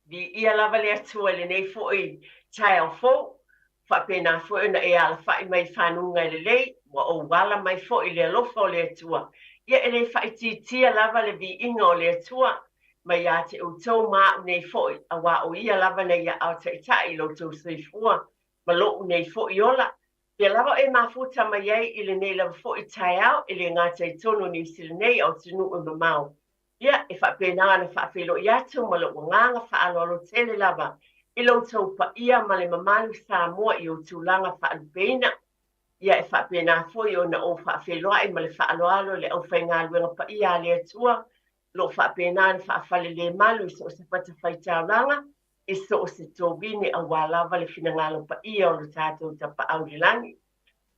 vi ia lava le atua le nei fo'i tai au fo fa pena fo'i na e ala fa'i mai whanunga le lei wa o wala mai fo'i le alofa le atua ia e le fa'i titia lava le vi inga o le atua mai a te utou maa nei fo'i a wa o ia lava nei a au te itai lo tau suifua ma lo nei fo'i ola ia lava e mafuta mai ai i le nei lava fo'i tai au i le ngata i tono ni sili nei au tinu o mamau ia e fa pena na fa filo ia tu ma lo nganga fa alo tele lava i lo tau pa ia ma le mamalu Samoa i o tulanga fa albena ia e fa pena foi ona o fa filo ai ma le fa alo le o fa ngalwenga pa ia le tua lo fa pena na fa fale le malu so se pata fai taulanga i so se tobini a wala vale fina ngalo pa ia o le tato ta pa aulilangi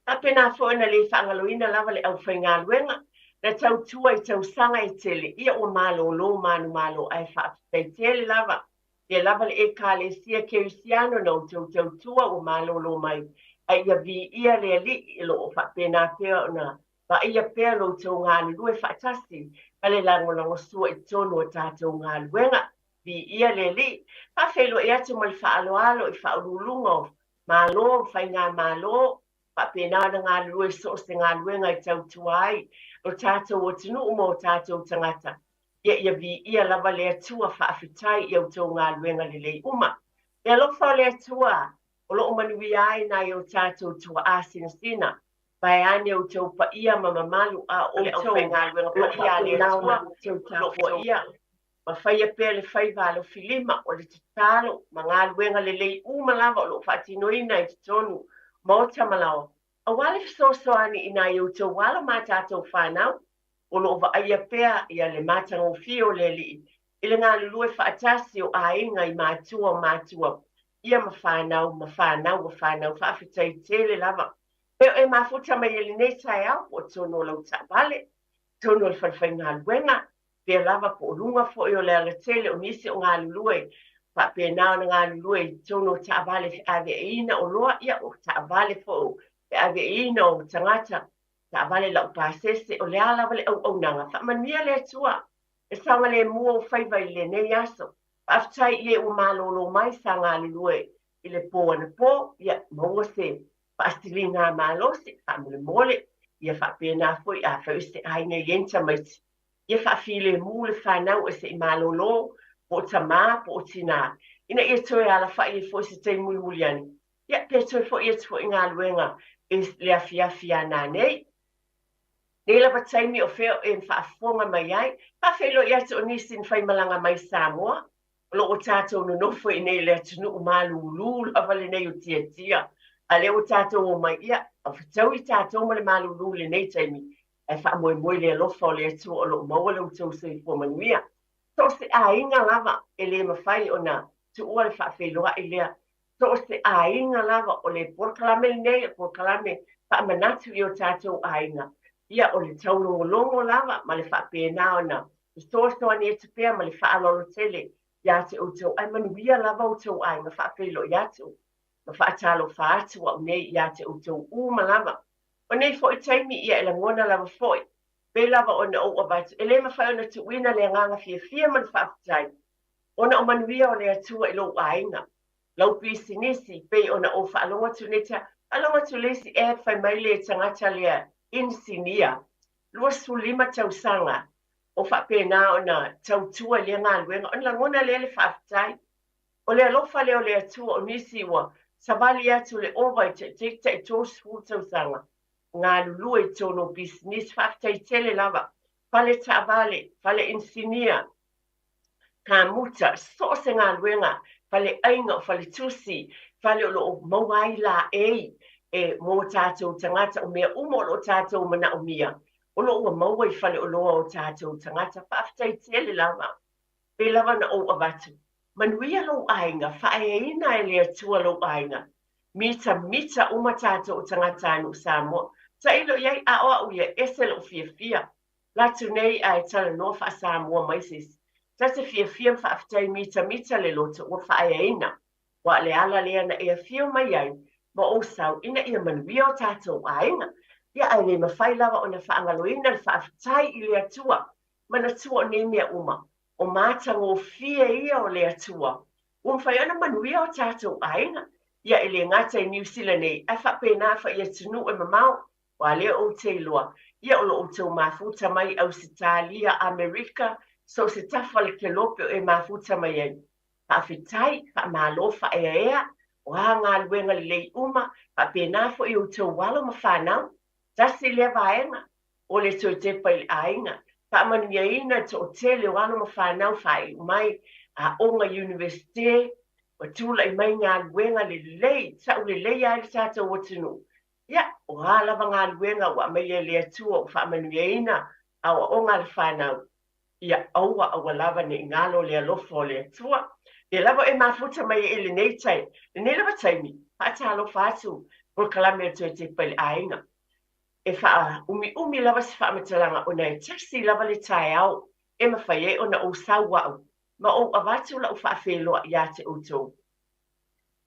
fa pena foi na le fa ngaloina lava le o fa ngalwenga na tau tua i tau sanga i tele ia o malo lo malo ai fa te tele lava ia lava le e kale sia kerisiano no tau tua o malo lo mai ai ia vi ia le ali lo fa pena pea na va ia pea lo tau ngani lue fa tasi ale lango sua i tono tatou ngaluenga vi ia le ali fa felo ia tu mal fa alo i fa ulungo malo fa nga malo pa pena na ngalue so se ngaluenga i tau tuai o tātou o tinu o mō tātou tangata. Ia vi ia lava lea tua whaafitai i au tau ngā luenga le lei uma. Ia lofa lea tua o lo manuwi ai na i au tātou tua āsina sina. Pai ane au tau pa ia mamamalu a o tau ngā luenga pa ia lea tua lofa ia. Ma whaia pēr le whaivalo filima o le tatalo ma ngā luenga le lei uma lava o lo whaatinoina i tonu mō tamalao. A wale fisosoani ina i uto wala mātātou whanau, o lo wa aia pēr ia le mātango fio le li. Ile ngā lulue whaatasi o ainga i mātua. Ia ma whanau, whaafitai tele lava. Peo e mafuta mai ele nei tai au, o tono lau tāpale, tono le whanwhai ngā luenga, pēr lava po lunga fo i o le ala tele o nisi o ngā lulue. Pa pēnao na ngā lulue tono tāpale fi ave ina o loa ia o tāpale fo o. E ave ino tangata ta vale la pasese o le ala vale au nanga fa mania le tua e sanga le mua o faiva i le nei aso aftai ie o malolo mai sanga le lue i le po na po ia mo se pastilinga malosi fa mole ia fa pena foi a fa este ai nei yenta mai ia fa file mu le fa na o se malolo po tama po tina ina ia toe ala fa i foi se te muliani ia pe toe foi ia foi ngā luenga is le afia na nei. Nei la pataimi o feo e whaafonga mai ai. Pa whelo i atu o nisin whai malanga mai Samoa. Lo o tātou no nofo i nei le atunu o malu lulu awale nei o tia. A le o tātou o mai ia. A whatau i tātou ma le malu lulu le nei taimi. E wha le alofa o le atu o lo maua le utau se i manuia. So se a inga lava e le mawhai o na tu ua le whaafeloa i lea. So se ainga lava o le porkalame nei, porkalame pa manatu i o tātou ainga. Ia o le taulongolongo lava, ma le whapena o na. So ani e tupea ma le whaalolo tele, ia te o tau, ai manuia lava o tau ainga, whaapelo ia tau. Ma whaatalo whaatu wa nei, ia te o tau uma lava. O nei fo i taimi ia e la ngona lava foi. Pe lava o na o abatu, e le mawhai o na tuina le nganga fia man whaafutai. O na o manuia o le atua i lo ainga. Lau pisinisi pe ona o whaalonga tuneta, alonga tulesi e whai mai le tangata lea insinia. Lua sulima tau sanga o whapena ona tau tua lea ngā luenga, on langona lea le whaafitai. O le alofa leo le atua o nisi wa, savali atu le ova i te tos fu tau sanga. Ngā lulu e tono pisinisi whaafitai tele lava, fale taavale, fale insinia, ka muta, so se ngā luenga, fale ainga, fale tusi, fale o lo mawai la e mo tātou tangata o mea umo lo tātou mana o mia. O lo ua mawai fale o loa o tātou tangata, whaafitai tele lava. Pe lava na o avatu. Manuia lo ainga, whaeina e lea tua lo ainga. Mita uma tātou tangata anu Samoa. Ta ilo iai a oa uia ese lo fia. Latu nei ai tala no wha Samoa maisis. Tata fia whaafitai mita le loto o whaeina. Wa le ala lea na ea fio mai ai, ma o sau ina ia manuia o tātou ainga. Ia ai le mawhai lawa o na whaangaloina le whaafitai i lea tua. Mana tua o ne mea uma. O mātango fia ia o lea tua. whai ana manuia o tātou ainga. Ia ele ngata i New Zealand nei, a whapena wha ia tunu e mamau, wa lea o te loa. Ia o lo o tau mafuta mai Australia, Amerika, so se tawhale ke lope o e mafuta mai ai. Whawhitai, whamalofa ea, o hanga luenga lei uma, whapena fo i o tau walo ma whanau, tasi lea vaenga, o le tau Tepa i ainga. Whamanu ia ina to o te leo walo ma whanau whai mai a onga universite, o tūla i mai ngā luenga le lei, sa ule lei ai le tātou o tunu. Ia, o hālawa ngā luenga wa mai e lea tua o whamanu ia ina, a o onga le whanau. Ia, aua aua lava ni ngalo lea lofo lea tua. Ia lava e mafuta mai e le nei tai, le nei lava taimi, pata alofa atu, por kalame atu e te pali ainga. E wha umi lava si wha amatalanga o nei taxi lava le tai au, e mawhai e o na o sau wau, ma o avatu la o wha wheloa ia te utou.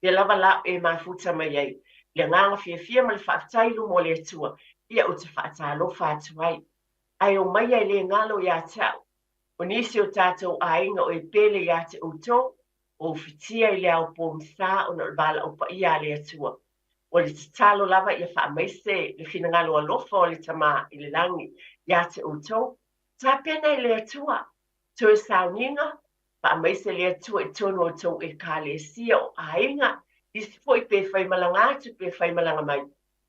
Ia lava la e mafuta mai ei, le nganga fia ma le wha tailu mo le atua, ia o te wha alofa atu ai. Ai o mai ai le ngalo ia tau, o nisi o tātou ainga o e pele ia te utou, o fitia i le au po msa o na wala o pa ia le atua. O le talo lava ia wha maise le fina ngalo alofa o le tama i le langi ia te utou. Tā pena i le atua, to e sauninga, wha maise le atua i tono o tau e ka le sia o ainga, i si fo i pe whai malanga atu pe whai malanga mai.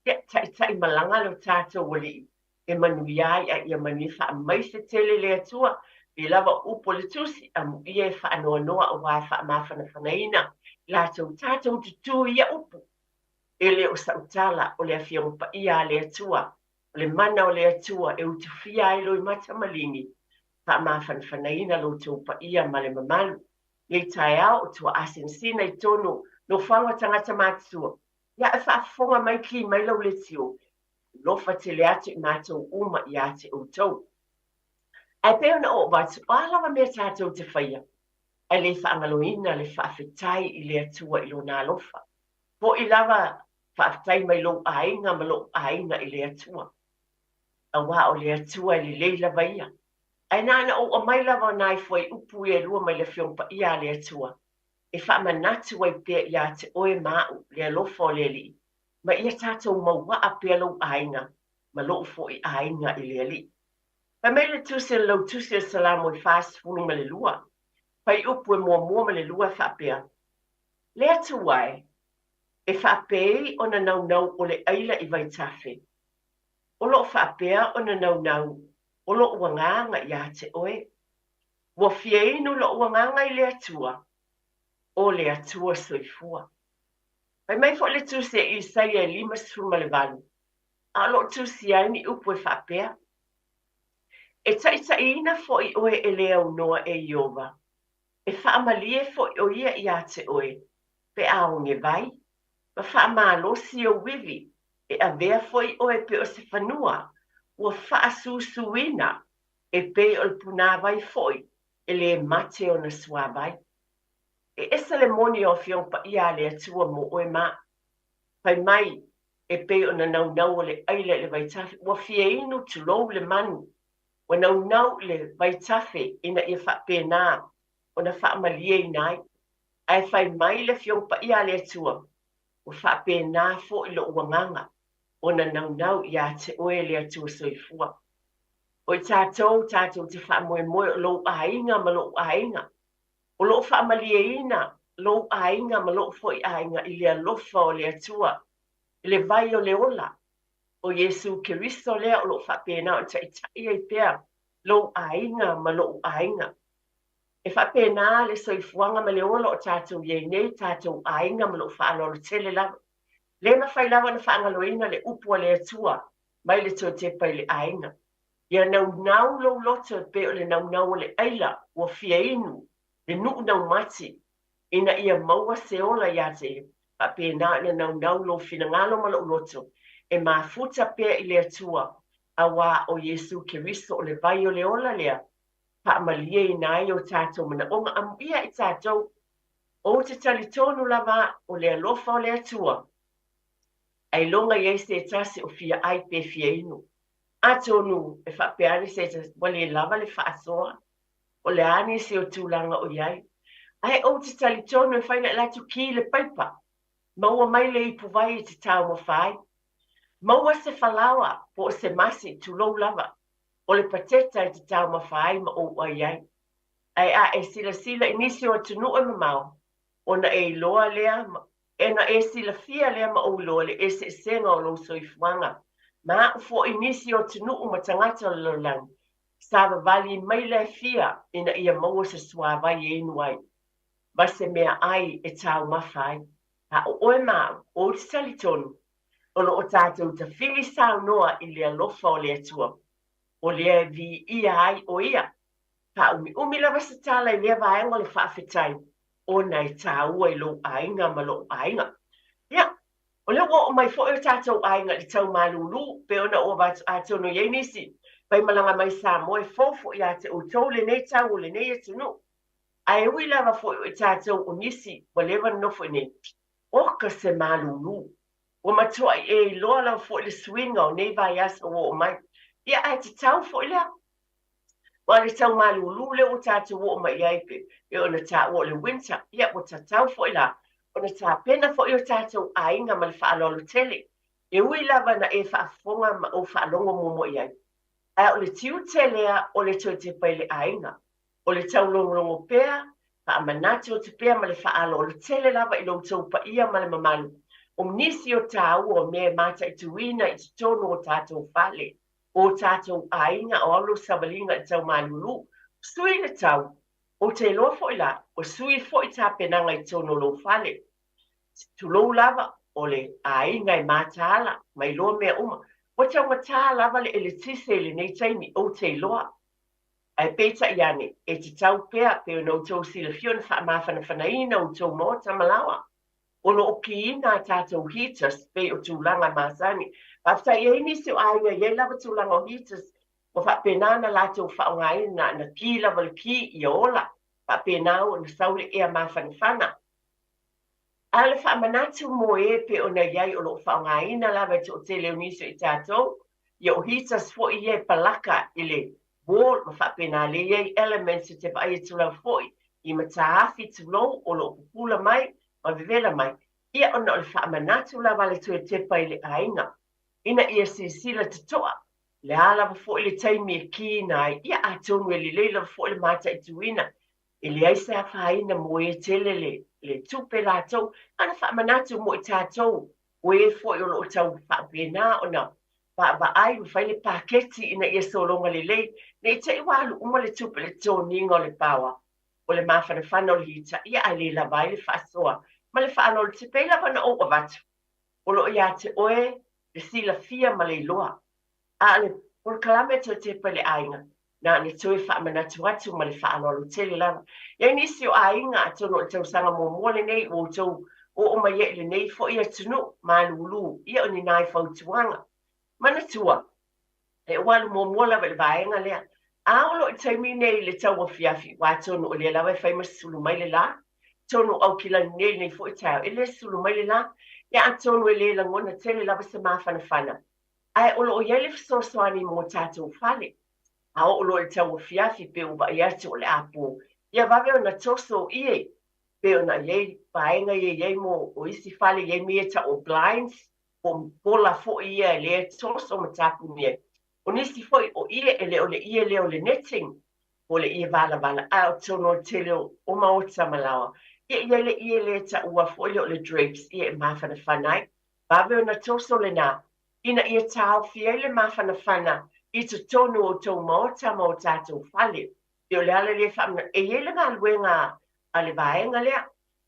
Ia tai malanga lo tātou o li, e manui ai a ia manui wha maise tele le atua, e lava upo le tusi a mu ia e wha anoa noa o wai wha mawhana whanaina, la tātou tutu ia upo. E le o sautala o le afia pa ia le atua, o le mana o le atua e utufia i loi mata malingi, pa mawhana whanaina lo tau pa ia ma le mamalu. Nei tai au o tua asensina i tono no whanga tangata mātua. Ia e whaafonga mai ki mai lau le tio, lofa te le atu i mātou uma i ate o tau. Ai peo na o watu, alawa mea tātou te whaia. Ai le whaangaloina le whaafetai i le atua i lo nā lofa. Po i lava whaafetai mai lo ainga ma lo ainga i le atua. A wā o le atua i le leila vaia. Ai nāna o mai lava nai fwai upu e lua mai le whiompa ia le atua. E whaamanatu wai pia ia te oe māu le alofa o le li. Ma ia tātou maua a pia lo ainga, ma lo fo i ainga i le li. Pa mai le tusi lau tusi e salamu i fast funu ma le lua. Pai upu e mua ma le lua whaapea. Le atu wai, e whaapei o na nau o le aila i vai tafe. O lo whaapea o na nau o lo uanganga i a te oe. Wa fieinu lo uanganga i le atua. O le atua soifua. Pai mai fo le tusi e Isaia 5:4. A lo tusi ai ni upu e whaapea. E taʻitaʻina foʻi oe e lea unoa e Iova. E whaamalie foʻi o ia i a te oe, pe aonge vai. Ma whaamalosi o wivi, e avea foʻi oe pe o se whanua, ua whaasusuina, e pe o le puna vai foʻi, e le mate o na sua vai. E esa le moni o whiompa ia le atua mo oe ma. Pai mai, e pe o na nau o le aile le vai tafi, ua fie inu tulou le manu. Wa nau le vai tafe ina ia whapena o na whaamalie i nai. Ai whai mai le whiompa ia le atua. O whapena fo i lo uanganga. O na nau ia te oe le atua soifua. O i tātou te whaamoe o lo ainga ma lo ainga. O lo whaamalie ina lo ainga ma lo fo i ainga i le alofa o le atua. I le vai o le ola. O Yesu Keristo lea o lo whapena o tai ai pea, lo ainga ma lo ainga. E whapena le soifuanga ma le ola o tātou iei nei, tātou ainga ma lo whaalo tele lava. Le ma whai lava na whaangaloina le upua le atua, mai le tō Tepa i le ainga. Ia nau lo loto pe o le nau le aila, ua fia inu, le nau mati, ina ia maua se ola ia te, whapena na nau lo finangalo ma lo loto. E mafuta pea i le atua, a wā o Yesu Keristo o le vai o le ola lea, pa amalie i nai o tātou mana onga amuia i tātou, o te talitonu lava o le alofa o le atua, ai longa iei se tasi o fia ai pe fia inu. A tonu e whapeane se te wale lava le whaasoa, o le ani se o tūlanga o iai, Ai o te tali tono e whaina la tu ki le paipa. Maua mai le ipu vai e te tau ma whai. Maua se whalawa po se masi tu lou lava. O le pateta e te tau ma whai ma o ai ai. Ai a e sila sila inisi o tunu e mamau. O na e loa lea, e na e sila fia lea ma o loa le e se senga o lo soifuanga. Ma fo inisi o tunu o matangata o lo lang. Sava vali mai le fia ina ia maua se suava i enuai. Ma se mea ai e tau mawhai. A o oe maa, o te sali tonu. O lo o tātou ta whili sao noa i lea lofa o lea tua. O lea vi ia ai o ia. Pa umi lava se tala i lea vaenga le whaafetai. O nei tā ua i lo ainga ma lo ainga. Ia, o lea o mai fo e tātou ainga i tau malulu, pe ona o vatu atono iei nisi. Pai malanga mai Samoa e fofo i ate o tau le nei tau le nei e tunu. Ai ui lava fo e tātou o nisi, wa lewa nofo nei. Oka se malulu. O matua e loa la fo le swinga o nei vai asa o mai. Ia ai te tau fo lea. Wa le tau malulu le o tātou o mai aipe. E ona tā o le winter. Ia o tā tau fo la. Ona tā pena fo i o tātou ainga ma le whaalolo tele. E ui lava na e whaafonga ma o whaalongo momo i ai. Ai o le tiu telea o le tau te pai le ainga. O le tau longo pea. Pa manati o te pea ma le whaalolo tele lava i lo tau pa ia ma le mamalu. O nisi o tāu o mea mata i tuina i tono o tātou whale. O tātou ainga o alo sabalinga i tau malulu. Sui le tau. O te loa fo i la. O sui fo i tā penanga i tono lo whale. Tu lo lava o le ainga i mata ala. Mai loa mea uma. O tau mata lava le eletise le nei taimi o te loa. Ai peita i ane. E te tau pea pe o no tau sila fiona wha mawhana whanaina o tau mota malawa. O no ki ina tātou heaters pe o tūlanga māsani. Pafta i eini se o ainga i lava tūlanga o heaters. O wha penana lātou whaonga ina na ki lava le ki i ola. Wha penao na saule ea mawhana whana. Ale wha manatu mo e pe o na iai o lo whaonga ina lava o te leo niso i tātou. I o heaters fo i e palaka i le wall ma wha pena le iei elements i te vai tūlanga foi. I ma tāwhi tūlou o lo pupula mai. O vivela mai, ia ona o le whaamanatu lava le tue Tepa i le ainga. Ina ia sisila te toa. Le alawa fo i le taimi e ki nai, ia a tonu e li leila fo i le mata i tuina. E le aise a whaina mo e tele le tupe la tau, ana whaamanatu mo i tātou. O e fo i o tau whaapena ona. Ba ai mo whai le paketi ina ia solonga le lei, ne i te iwalu uma le tupe le tōninga o le pawa. O le mawhana whana o le hita, ia ai le lawai le whaasoa. Ma le whaano le te peila wana o watu. O lo ia te oe, le sila fia ma le loa. A le, o le kalame te te pele ainga. Na ne tue whaamanatu atu ma le whaano le tele lava. Ia nisi o ainga a tono o tau sanga mo mole nei o tau o mai e le nei fo ia tunu ma lulu. Ia o ni nai fautuanga. Mana tua. E walu mo mola le vaenga lea. A o lo i taimi nei le tau o fiafi. Wa tono o le lawa e whaimas sulu mai le la. Tono au kila nei nei fo i tau. E le sulu mai le la. Ia a tono e le langona tele lava se mawhana whana. Ai o lo o iele fisosoani mo tātou whale. A o lo i tau o fiafi pe o ba i atu o le apu. Ia vawe o na toso ie. Pe o na iei paenga iei mo o isi whale iei mea ta o blinds. O pola fo ia e le toso ma tapu mea. O nisi fo o ie e le o le ie le o le netting. O le ie vala vala. A o tono tele o maota malawa. Ia le ie le ta ua fo le o le drapes. Ia e mawhana whanai. Vawe o na toso le na. Ina ia tau fia le mawhana whana. I te tonu o tau maota mo tātou whale. I o le ala le whamana. E ele ngā luenga a le vaenga lea.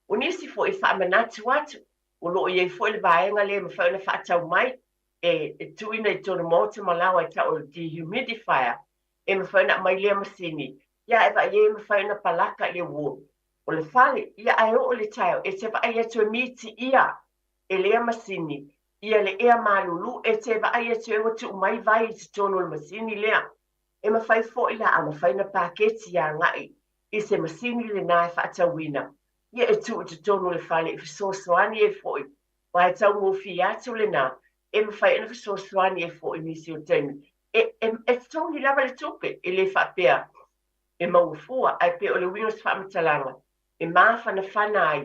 O nisi fo i whamanatu atu. O lo i e fo i le vaenga lea ma whauna whaatau mai. E tuina i tonu maota malawa i ta o dehumidifier. E ma whauna mai lea masini. Ia e wa i e ma whauna palaka le wo. O le whale, ia ai o le tau. E te wa ai atu e miti ia. E lea masini. Ia le ea malulu, e te wa ai atu e watu umai vai i te tono le masini lea. E ma whai fo i la a ma whai na paketi a ngai. I se masini le nai whaatawina. Ia e tu te tono le whale i fisosoani e fo i. Wa e tau mo fi atu le na. E ma whai na fisosoani e fo i nisi o teimi. E toni lava le tupe, e le whapea. E maua fua, ai pe o le wingas whamatalanga. e mawhanawhana ai.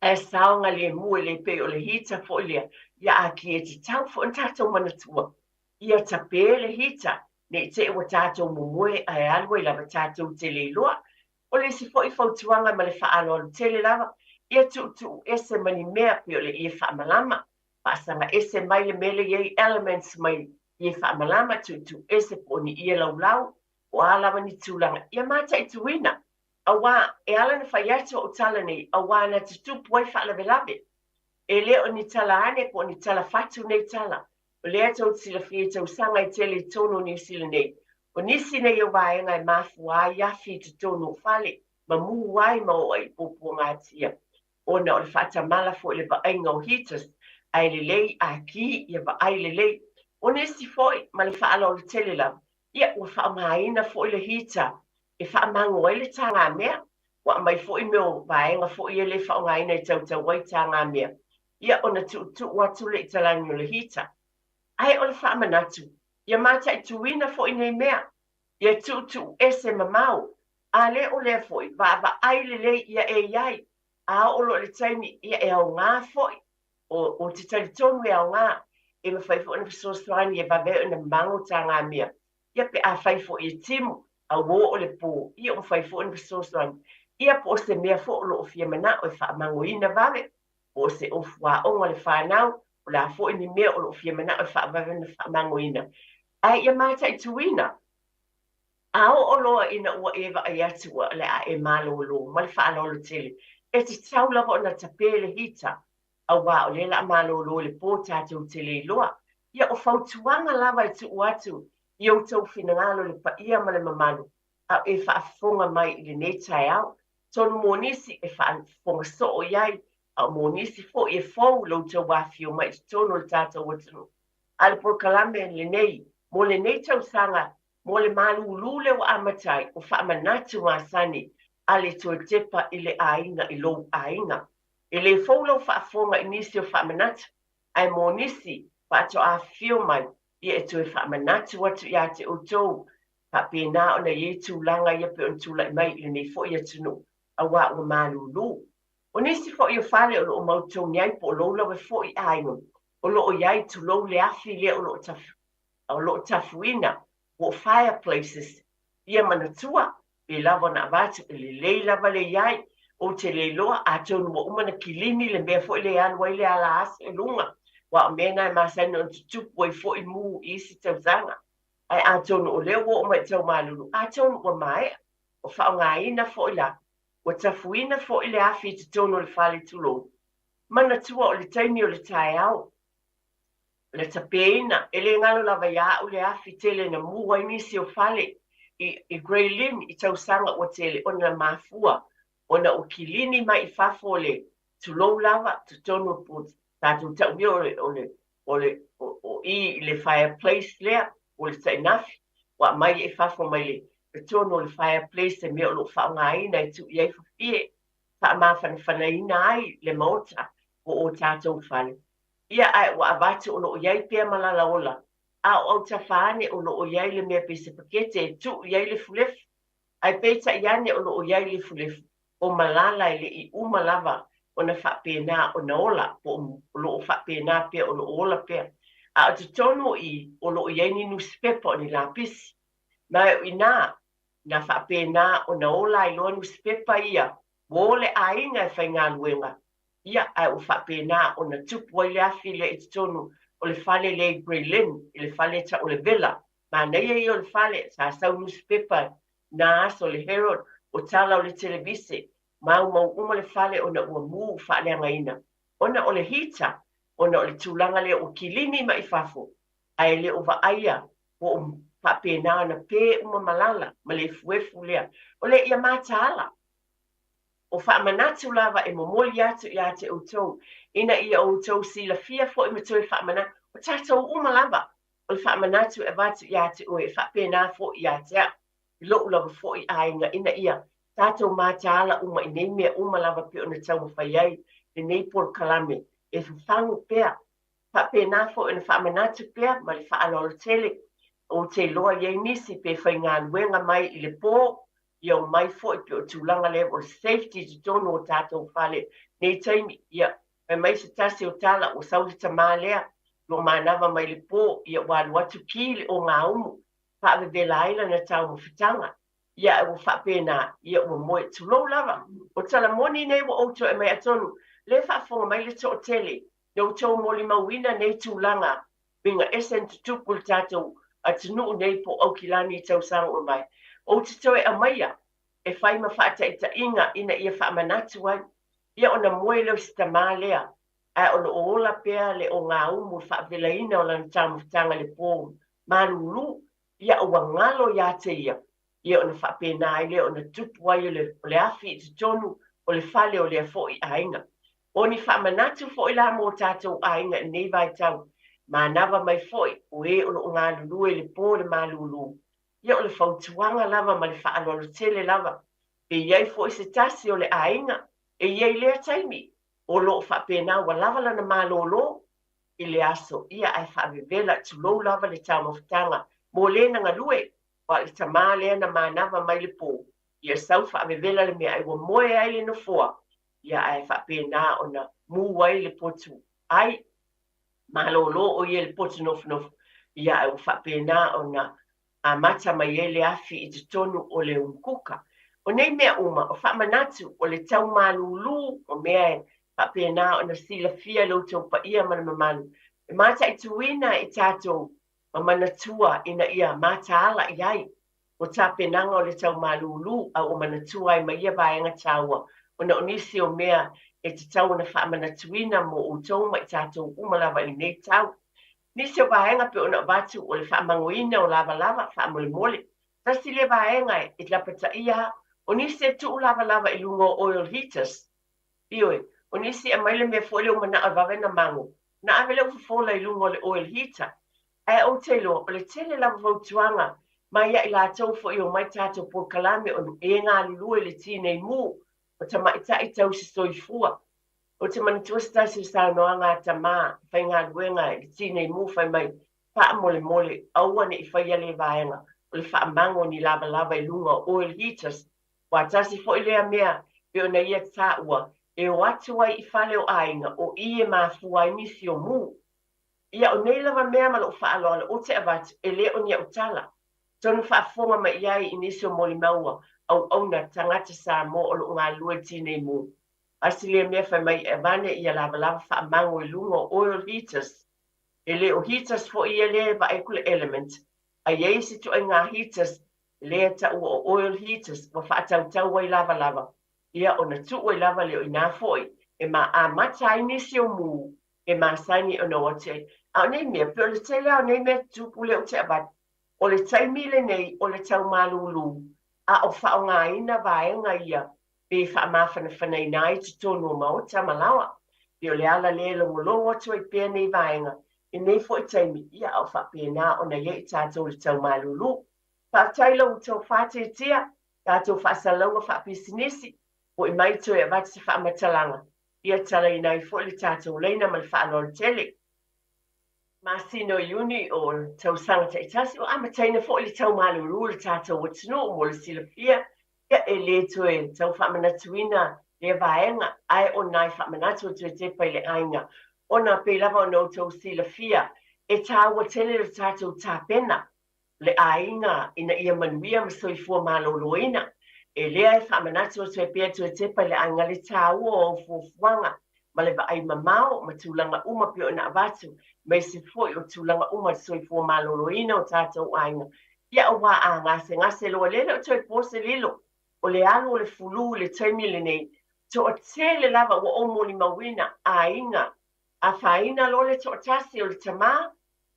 E saonga le mua le pe o le hita fo lea, ia a ki e te tau fo tātou manatua. Ia ta pe le hita, ne te wa tātou mumue ai alwe lava tātou te le loa, o le si fo i fautuanga ma le whaalo alu tele lava, ia tu ese mani mea pe o le ia whaamalama, pasanga ese mai le mele iei elements mai ia whaamalama tu ese po ni ia lau, o alawa ni tūlanga, ia mata i tuina, awa e ala na fai atu o tala nei, awa na te tupu ai whaalawe e leo ni tala ane po ni tala fatu nei tala, o lea tau tila fie tau sanga i tele tono ni sila nei, o nisi nei o waenga e mafu a iafi te tono fale, ma mu wai ma o ai popo ngatia, o na o le fata mala fo le ba ainga o hitas, ai le lei a ki ia ba ai le lei, o nisi foi ma le faala o le tele la, ia ua whaamaina fo le hita, e whaamango ele tanga mea, wa mai fo i meo vaenga fo i ele whaongaina i tau wai tanga mea. Ia ona tu watu le italangi o le hita. Ai o le whaamanatu, ia mata i tuina fo i nei mea, ia tu ese mamau, a le o le fo i, va ai le le ia e iai, a o lo le taimi ia e au ngā fo i, o te talitonu e au ngā, e ma whai fo na fisoswani e va veo na mango tanga mea. Ia pe a whai fo i timu, a wo o le po, ia o whai fo na fisoswani, ia po se mea fo o lo o fia mana o e whaamango ina vave, o se o fua onga le whanau, o la fo ni mea o lo fia mana o whaavave na whaamango ina. Ai ia mata i tuina, a o loa ina ua ewa ai atua le a e malo o lo, ma le whaalo le tele, e te tau lava o na tapele hita, a wā o le la malo o lo le po tātou tele loa, ia o fautuanga lava i tu uatu, i o tau finangalo le pa ia ma le mamanu, a e whaafonga mai i le netai au, tonu monisi e whaafonga so o iai, a monisi fo e fau lo tau wafio mai tonu le tātou watunu. Ale por kalame le nei, mo le nei tau sanga, mo le malu lule o amatai, o whaamanatu masani, ale to Tepa i le ainga i lo ainga. E le fau lo whaafonga inisi o whaamanatu, ai monisi, whaato a fio mai, i e to e whaamanatu watu ia te o tau, pa pēnā o na ie tūlanga ia pe on tūlai mai i nei fo ia tunu, a wā o malu lu. O nisi fo i o whale o lo o mautou niai po o lo lawe fo i ainga, o lo o iai tu lo le afi le o lo tafuina, o fireplaces, ia manatua, e lava na avatu, e le lei lava le iai, o te le loa a tonu mo umana kilini le mea fo i le alwa i le ala asa e lunga, wa o mena e masana o tutupu e fo i mu isi tauzanga. Ai a tonu o leo o mai tau malulu, a tonu o mai, o whaongaina fo i la, o tafuina fo i le afi te tonu le whale tulo. Mana tua o le taimi o le tae au, le tapeina, e le ngalo lava ia o le afi tele na mua inisi o whale, i Grey Lynn i tau sanga o tele, o na mafua, o na o kilini mai i fafo le tulo lava, tu tonu po tatu tau o i le fireplace lea, o le tainafi, wa mai e fafo mai le tono le fireplace e mea o lo whaongaina i tu iei whawhie, wha mawhanawhanaina ai le maota o tātou whale. Ia ai wa avatu o lo iei pia malala ola, a o au tawhane o lo iei le mea pese pakete e tu iei le fulefu, ai peita iane o lo iei le fulefu, o malala i le i umalava o na whapena o na ola, o lo whapena pia o lo ola pia. A o te tono i o lo iei ni newspaper o ni lapisi. Mai o ina, na whapena o na ola i loa newspaper ia, wo le ainga e whai ngā luenga. Ia ai o whapena o na tupu ai le afi le i te tono o le whale le Grey Lynn, i le whale ta o le vela. Ma nei i o le whale, sa sau newspaper na aso le Herald o tala o le televise. Mau uma le whale o na ua mū whaleanga ina. Ona o le hita, ona o le tūlanga le o kilini mai fafo, ai le o vaaia o whapena na pē uma malala, ma le fuefu lea, o le ia mātāla. O whaamanatu lava e momoli atu i ate o tau, ina ia o tau si la fia fo i matoi whaamana, o tātou uma lava, o le whaamanatu e vatu i ate o e whapena fo i atea, i loo lava fo i ainga, ina ia, tātou mātāla uma i nei mea uma lava pe o na tau mawhaiai, le nei por kalame, e whangu pēr. Whapena fo ina whaamanatu pēr, ma le whaalolo tele, o te loa iei nisi pe whai ngā luenga mai i le pō, ia o mai fo'i pe o tūlanga le o safety te tono o tātou whale. Nei taimi, ia, mai se tasi o tala o sauri ta mālea, lo manawa mai le pō, ia walu atu ki le o ngā umu, whaave vela aila na tau mo whitanga, ia e o whapena, ia o moe tulou lava, o tala moni nei o auto e mai atonu, le whaafonga mai le to o tele, no tau moli mawina nei tūlanga, minga esen tutupu le tātou, atunu nei po au kilani tau sang o mai. O te toe a maia, e whai ma whaata i ta inga ina ia whaamanatu ai, ia ona moe leo si ta mālea, ai ona o ola pea le o ngā umu whaavela ina o lana tāmutanga le pōu, mālulu, ia o wangalo ia te ia ona whaapena ai le ona tupu ai o le afi i te tonu, o le whale o le fo'i ainga. O ni whaamanatu fo'i la mō tātou ainga nei vai tau, ma nawa mai fo'i, o e o ngā lulu e le pō le mālulu. Ia o le whautuanga lava ma le whaalolo tele lava. E iai fo'i se tasi o le ainga, e iai lea taimi, o lo whapena wa lava lana mālolo, i le aso, ia ai whaavevela tulou lava le tāmawhitanga, mō le na ngalue, wa i ta mā lea na mānawa mai le pō. Ia sau whaavevela le mea ai wa moe ai le no fua, ia ai whapena o na mūwai le potu. Ai, mālolo o ia le potu nofu, ia ai whapena o na a mata mai ele afi i te tonu o le umkuka. O nei mea uma, o whaamanatu o le tau mālulu, o mea e whapena o na sila fia lau tau pa ia mana mamanu. E mata i tuina i tātou ma manatua ina ia mata ala i ai. O tā penanga o le tau mālulu a o manatua i ma ia vaenga taua. O na onisi o mea e te tau na whaamanatuina mo o tau ma i tātou umalawa i nei tau. Nisi o vaenga pe ona watu o le whaamangoina o lava whaamole mole. Tasi le vaenga e lapata ia, o nisi e tu lava i lungo oil heaters. Ioi, o nisi e maile mea fwole o mana alvawe na mango. Na avele u fufola i lungo le oil heater. E o telo, o le tele lava vautuanga, mai ia i la tau fo i o mai tātou por kalame o e ngā lulu e le tine mū, o ta maita i tau si soifua. O te manitua stasi sa noa ngā ta mā, whai ngā luenga i tine mū whai mai, wha mole, awane i whai ale vaenga, o le wha mango ni lava i lunga oil heaters, wa tasi fo i lea mea, e o na ia tā ua, e o atu ai i whale o ainga, o i e mā fuai nisi o mū. Ia o nei lava mea malo wha aloala, o te awatu, e le o nia utala. Tonu wha fonga mai iai i nisi o moli maua, au na tangata sa mo o lo ngā lua tine mū. Asile mea whai mai e vane i a lava wha mango i lunga oil heaters. E le o heaters fo i a le va ekule element. A iei si tu ai ngā heaters, le ta ua o oil heaters, wa wha tau wai lava. Ia o na tu wai lava leo i nā foi, e ma a matai nisi o mū, e ma sani o na wate. A nei mea, pe o le tele a nei mea tupu leo te abat, o le taimile nei o le tau malulu, a o wha o ngā ina vaenga ia, pe wha mawhana whanai nai te tonu o mau tamalawa. Pe o le ala le longo atu ai pēr nei vaenga, e nei fo i taimi, ia au wha pēnā o na ye i tātou le tau malulu. Wha taila u tau whate tia, tātou wha salonga wha pisinisi, o i mai tō e vati wha matalanga. Ia tala i nai fo le tātou leina ma le wha alol tele. Masino uni o tau sangata i tasi, o amataina fo le tau malulu le tātou o tino o mo le sila pia, ia e le tō e tau wha manatuina le vaenga, ai o nai wha manatu o tō e Tepa i le ainga. O nā pēlawa o nau tau sila fia, e tāua tele le tātou tāpena, le ainga ina ia manuia ma soifua maloloina. E lea e whamanatu o tue pia tue Tepa le ainga le tāua o fuafuanga, ma le vaai mamao ma tūlanga uma pio na avatu, me se foi o tūlanga uma soifua maloloina o tātou ainga. Ia o wā a ngase loa lele o tue pose lilo, o le alu o le fulu le taimile nei, to o tele lava o moli mawina a inga, a whaina lo le to o tasi o le tamā,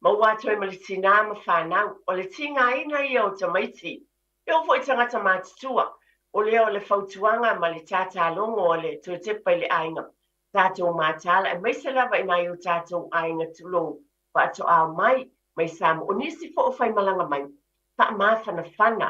ma wātoi ma le tina ma whanau, o le tinga ina ia o tamaiti, e o foi tangata mātitua, o leo le fautuanga ma le tata longo o le tue Tepa i le ainga, tātou mātala, e meise lava ina i o tātou ainga tulo, wa ato ao mai samu, o nisi fo o whai malanga mai, ta mawhana whana,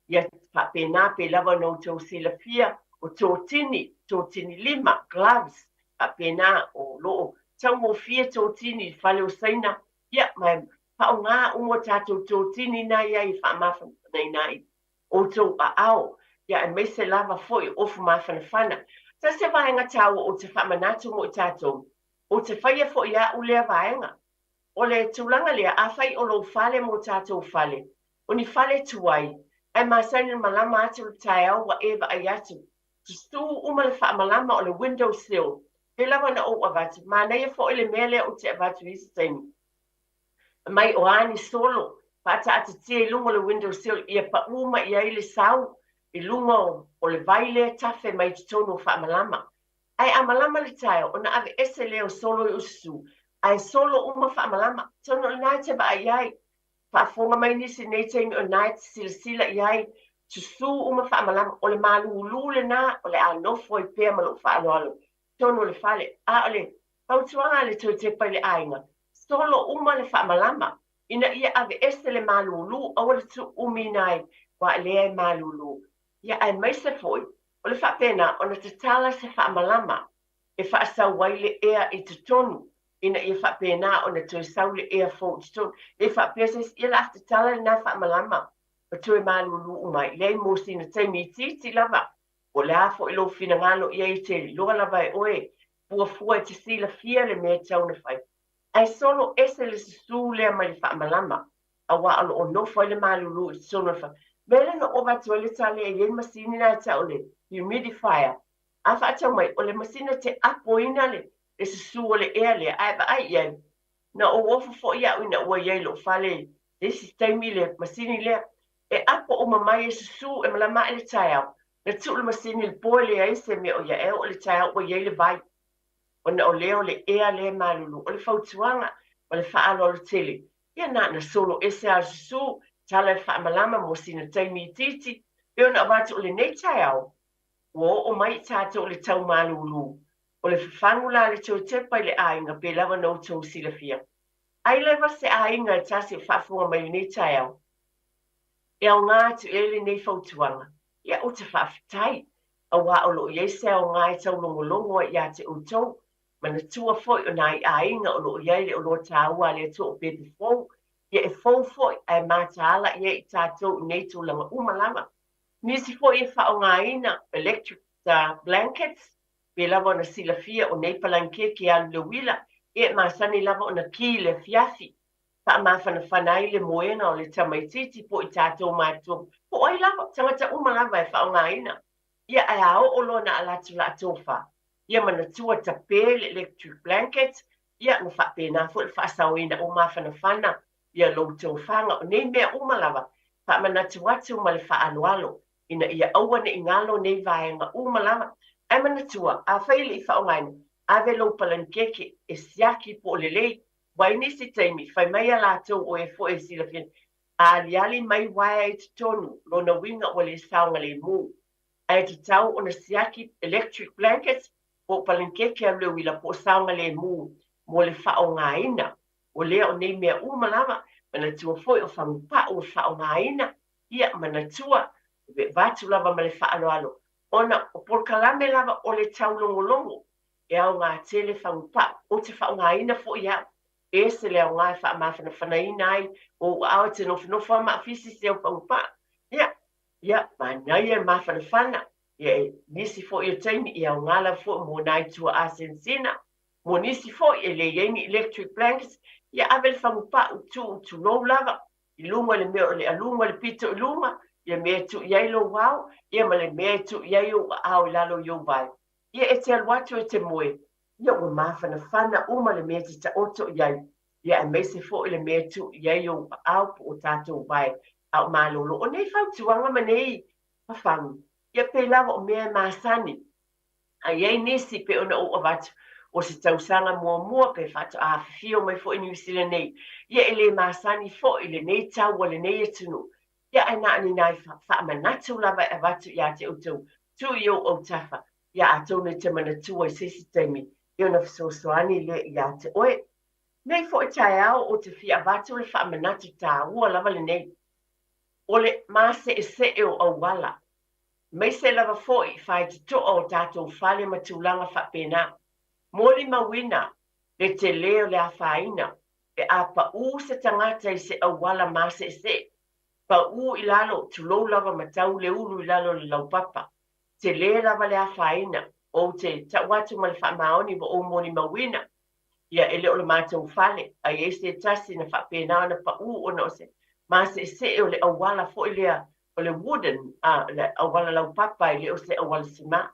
ia wha pēnā pē lava no tau sila fia, o tō tini lima, gloves, wha pēnā o loo, tau mo fia tō tini, whale o saina, ia mai, wha o ngā umo tātou tō tini nai ai, wha mawhana nai, o tō a ao, ia e mese lava fo'i ofu mafanafana. Ta se vaenga tau o te whamanatu mo i tātou. O te whaia fo'i a ulea vaenga. O le tūlanga lea a whai o lo fale mo tātou fale. O ni fale tuai. Ai masani malama atu le tai au wa ewa ai atu. Stu uma le whaamalama o le windowsill. He lava na o avatu. Ma nei e fo'i le mele o te avatu isi taimi. Mai o ani solo. Pata atu tia lungo le windowsill. Ia pa uma ia ile sau. I lungo o le vaile tafe mai titono whaamalama. Ai amalama le tai o na ave ese leo solo i usu. Ai solo uma whaamalama. Tono nai te ba ai ai. Whaafonga mai nisi nei teimi o nai te sila iai. Tusu uma whaamalama o le malu lule na o le anofo i pēr malo whaaloalo. Tono le fale. A o le pautuanga le tui Tepa i le Aiga. Solo uma le whaamalama. Ina ia ave este le malu lu au le tu umi nai wa lea i malu lu. Ia ai maise foi. O le whapena o na te tala se whaamalama. E whaasau wai le ea i te tonu. Ina ia whapena o na tui sau le ea fo i te tonu. E whapeses ia la te tala le na whaamalama. O tue malu lu umai. Lei mosi na teimi titi lava. O le afo ilo fina ngalo ia i te loa lava e oe. Pua fua i te sila fia le mea tau na whai. Ai solo ese le susu lea mai le whaamalama. A wa alo o no fai le malu lu i te tonu na whai. Mele no o watu le tale e yen masini na tau le humidifier. A whaatau mai o le masina te apo ina le susu o le ea le ai ba ai iai. Na o wofu fo ia uina ua iai lo fale. Desi taimi le masini lea. E apo o mamai e susu e malama e le tai au. Na tu le masini le poe le aise me o ia e o le tai au o iai le vai. O na o leo le ea le malulu. O le fautuanga o le whaalo o le tele. Ia na solo ese a susu. Tala e whaamalama mo sina taimi titi. E ona watu o le nei tai au. O mai tātou le tau malulu. O le whawhangula le tau Tepa i le Aiga pe lava no tau sila fia. Ai lewa se Aiga e tasi e whaafunga mai nei tai au. E au ngā tu e le nei fautuanga. Ia o te whaafitai. A wā o lo i eise au ngā e tau longolongo i a te utou. Mana tua foi o nai Aiga o lo i eile o lo tāua le to o pepe fou. Ia e fou foi ai māta ala ia i tātou nei tō langa umalama. Nisi foi e whao ngā ina electric blankets. Pe lava na sila fia o nei palanke ki alu le wila. E masani lava o na ki le fiafi. Pa mawhana whanai le moena o le tamaititi po i tātou mātou. Po oi lava, tangata umalama e whao ngā ina. Ia ai ao o lona alatu la atofa. Ia mana tua tapele electric blankets. Ia ngu whapena fo le whaasau ina o mawhana whana. Ia lo tau whanga o nei mea umalava. Pa manatu watu ma le whaaloalo. Ina ia awane i ngalo nei vaenga umalava. Ai manatua, a whaile i whaongaina. A velo palankeke e siaki po le lei. Wai nisi taimi, whai mai ala tau o e fo e sila fien. A liali mai waia i te tonu. Lona winga o le saunga le mu. Ai te tau o na siaki electric blankets. Po palankeke a leo ila po saunga le mu. Mo le whaongaina. O lea o nei mea umalama, manatua foi o whangupa o whaongaina, ia manatua, vatu lava ma le whaaloalo. Ona o porkalame lava o le tau longolongo, e au ngā tele whangupa, o te whaongaina foi ia, e se lea o ngā whaamawhana whanaina ai, o au te nofinofa ma fisi se o whangupa. Ia, manai e mawhana whana, ia nisi foi o taimi, ia o ngala foi mo nai tua asensina, mo nisi foi e le yengi electric blankets, ia avel whangupa tu no lava. I lunga le mea o le alunga le pito i lunga. Ia mea tu iai lo wau. Ia ma le mea tu iai o au lalo yo vai. Ia e te alwatu e te moe. Ia o mawhana whana uma le mea te ta oto iai. Ia e meise fo i le mea tu iai o au po o tātou vai. Au malolo. O nei whautuanga ma nei. Whawhangu. Ia pe lava o mea masani. A iai nisi pe ona o avatu. O se tausanga mua pe whatu a whio mai fo i New Zealand nei. Ia ele masani fo i le nei tau wa le nei atunu. Ia ai na ni nai whaamanatu lava e watu ia te utou. Tu i o tafa. Ia a tonu te manatua i sisi teimi. Ia na whasoani le ia te oe. Nei fo i tai au o te whia watu le whaamanatu tā ua lava le nei. O le mase e se e o au wala. Mei se lava fo i whai te toa o tātou whale matulanga whapena. Moli mawina, le te leo le a whaina, e a pa u se tangata i se awala mase se. pa u i lalo tulou lava matau le ulu i lalo le laupapa. Te le lava le awhaina, o te tawatu ma le whaamaoni wa o moni mawina. Ia ele o le mātou whale, a i se tasi na whapena na pa u o no se. Ma se o le awala fo i lea, o le wooden, le awala laupapa i le o se awala sima.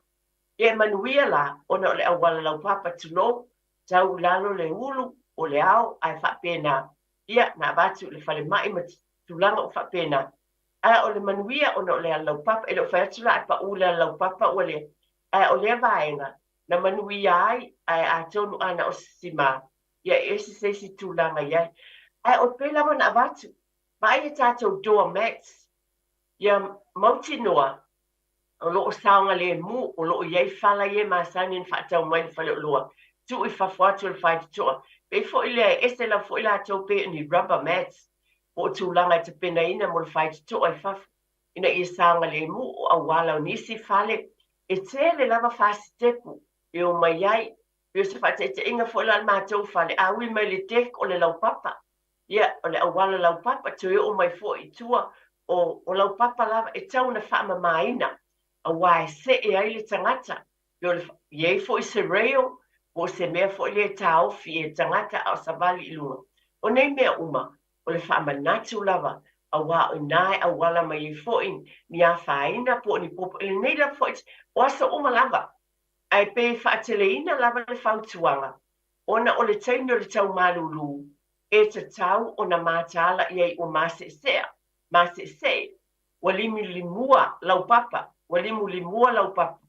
Ia manuia la, ona o le awala laupapa tulou, tau lalo le ulu, o le ao, ai whapena. Ia na batu le whale mai ma tulanga o whapena. A o le manuia ona o le laupapa, ele o whaatula ai pa u le laupapa o le, o le vaenga. Na manuia ai a tonu ana o sima. Ia esi se si tulanga iai. O pela wana abatu. Mai e tātou doa mats. Ia mauti noa. O loo saonga le mu. O loo iai fala ie maasani ni whaatau mai ni whale o loa. Tu i whawhatu le whaiti toa. Pe fo ile ese la fo ila tau pe ni rubber mats. O tulanga te pena ina mo le whaiti toa i whafu. Ina i saonga le mu o awala o nisi fale. E tele lava fasi tepu. E o mai ai, e o se whaatete inga fo ilan mātou whale, a ui mai le tek o le laupapa. Ia, o le awala laupapa, to e o mai fo i tua, o laupapa lava, e tau na whaama maina, a wae se e ai le tangata, e ei fo i se reo, o se mea fo i le taofi e tangata au savali i lunga. O nei mea uma, o le whaama natu lava, a wā o nai a wala mai i fo i ni a whaina po ni popo, e nei la fo i, o asa uma lava, ai pe whaateleina lava le whautuanga. Ona o le taini o le tau malulu. E te tau o na mātala iei o mase sea. Mase se. Walimu limua laupapa. Walimu limua laupapa.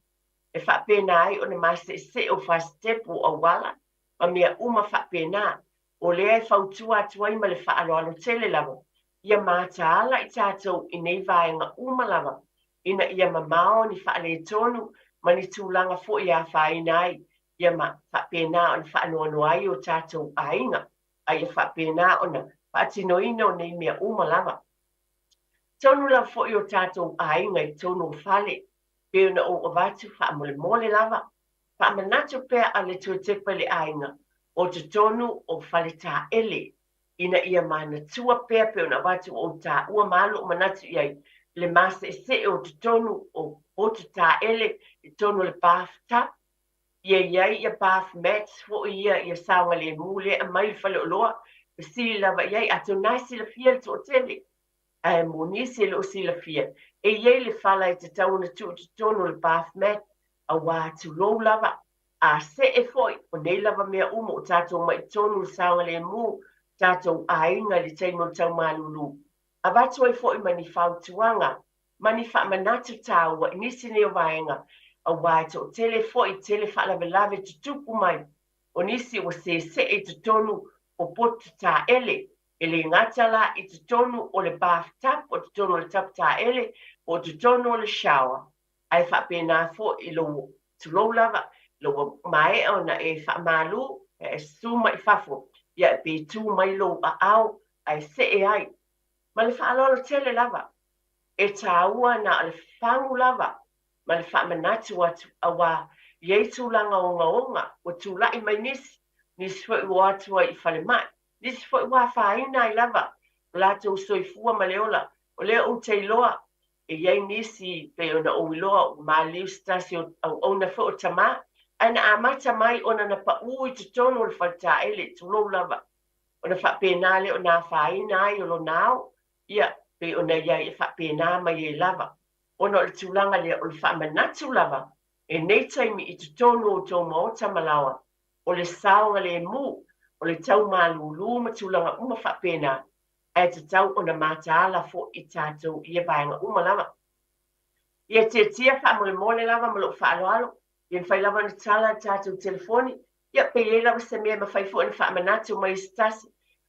E whaapena ai o na mase se o whastepu o wala. Ma mea uma whaapena. O lea e whautua atuai ma le whaaloalo tele lava. Ia mātala i tātou i nei vaenga uma lava. Ina ia mamao ni whaale tonu. Mani tūlanga fo i a whainai, ia ma whapena o ni whaanoano ai o tātou ainga, ai a whapena o na whaatinoina o nei mea umalava. Tonu la fo i o tātou ainga i tonu whale, peo na o watu whaamole mole lava, whaamanatu pea a le tuatepa le ainga, o te tonu o whale tā ele, ina ia mana tua pea peo na watu o tā ua malu o manatu iai, le masa e se o te tonu o te tā ele, i tonu le bath tap, ia iai ia bath mats, fo ia saunga le mule, a mai whale o loa, e sili lava iai, a tau nai sila fia le tō tele, a moni sila o sila fia, e iai le whala i te tau na tu te tonu le bath mat, a wā tu lou lava, a se e foi, o nei lava mea umo, o tātou mai tonu le saunga le mu, tātou a inga le teimo tau malulu. A watu ai foi mani whautuanga, mani whaamanatu tāua, nisi neo vaenga, a wai to tele foi, tele whaalavelave te tupu mai, o nisi o se e te tonu o potu tā ele, ele ngatala i te tonu o le bathtub, o te tonu o le tap tā ele, o te tonu o le shower. Ai whapena fo i lo tulou lava, lo mai o na e whaamalu, e su mai whafo, ia pe tu mai lo a au, ai se e ai. Ma le whaalolo tele lava, e tāua na le whangu lava, ma le whaamanatu atu awa, iei tūlanga onga, o tūlai mai nisi fo i watua i whale mai, nisi fo i wā whaina i lava, o lātou soifua ma leola, o leo o te iloa, e iei nisi pe ona o iloa, o mā liu stasi o na fo o tamā, ana amata mai ona na pa ui te tono o le whalta ele, tūlou lava, o na whapena le o nā whaina ai o lo nāo, ia, pe ona ia i whapena mai e lava. Ona o le tūlanga lea o le whaamanatu lava, e nei taimi i te tono o tō maota malawa, o le saonga le mu, o le tau malulu ma tūlanga uma whapena, e te tau o na mātaala fo i tātou i e vaenga uma lava. Ia te tia whaamole mole lava ma lo whaaloalo, i whai lava na tala tātou telefoni, ia pe e lava se mea ma whai fo na whaamanatu mai stasi,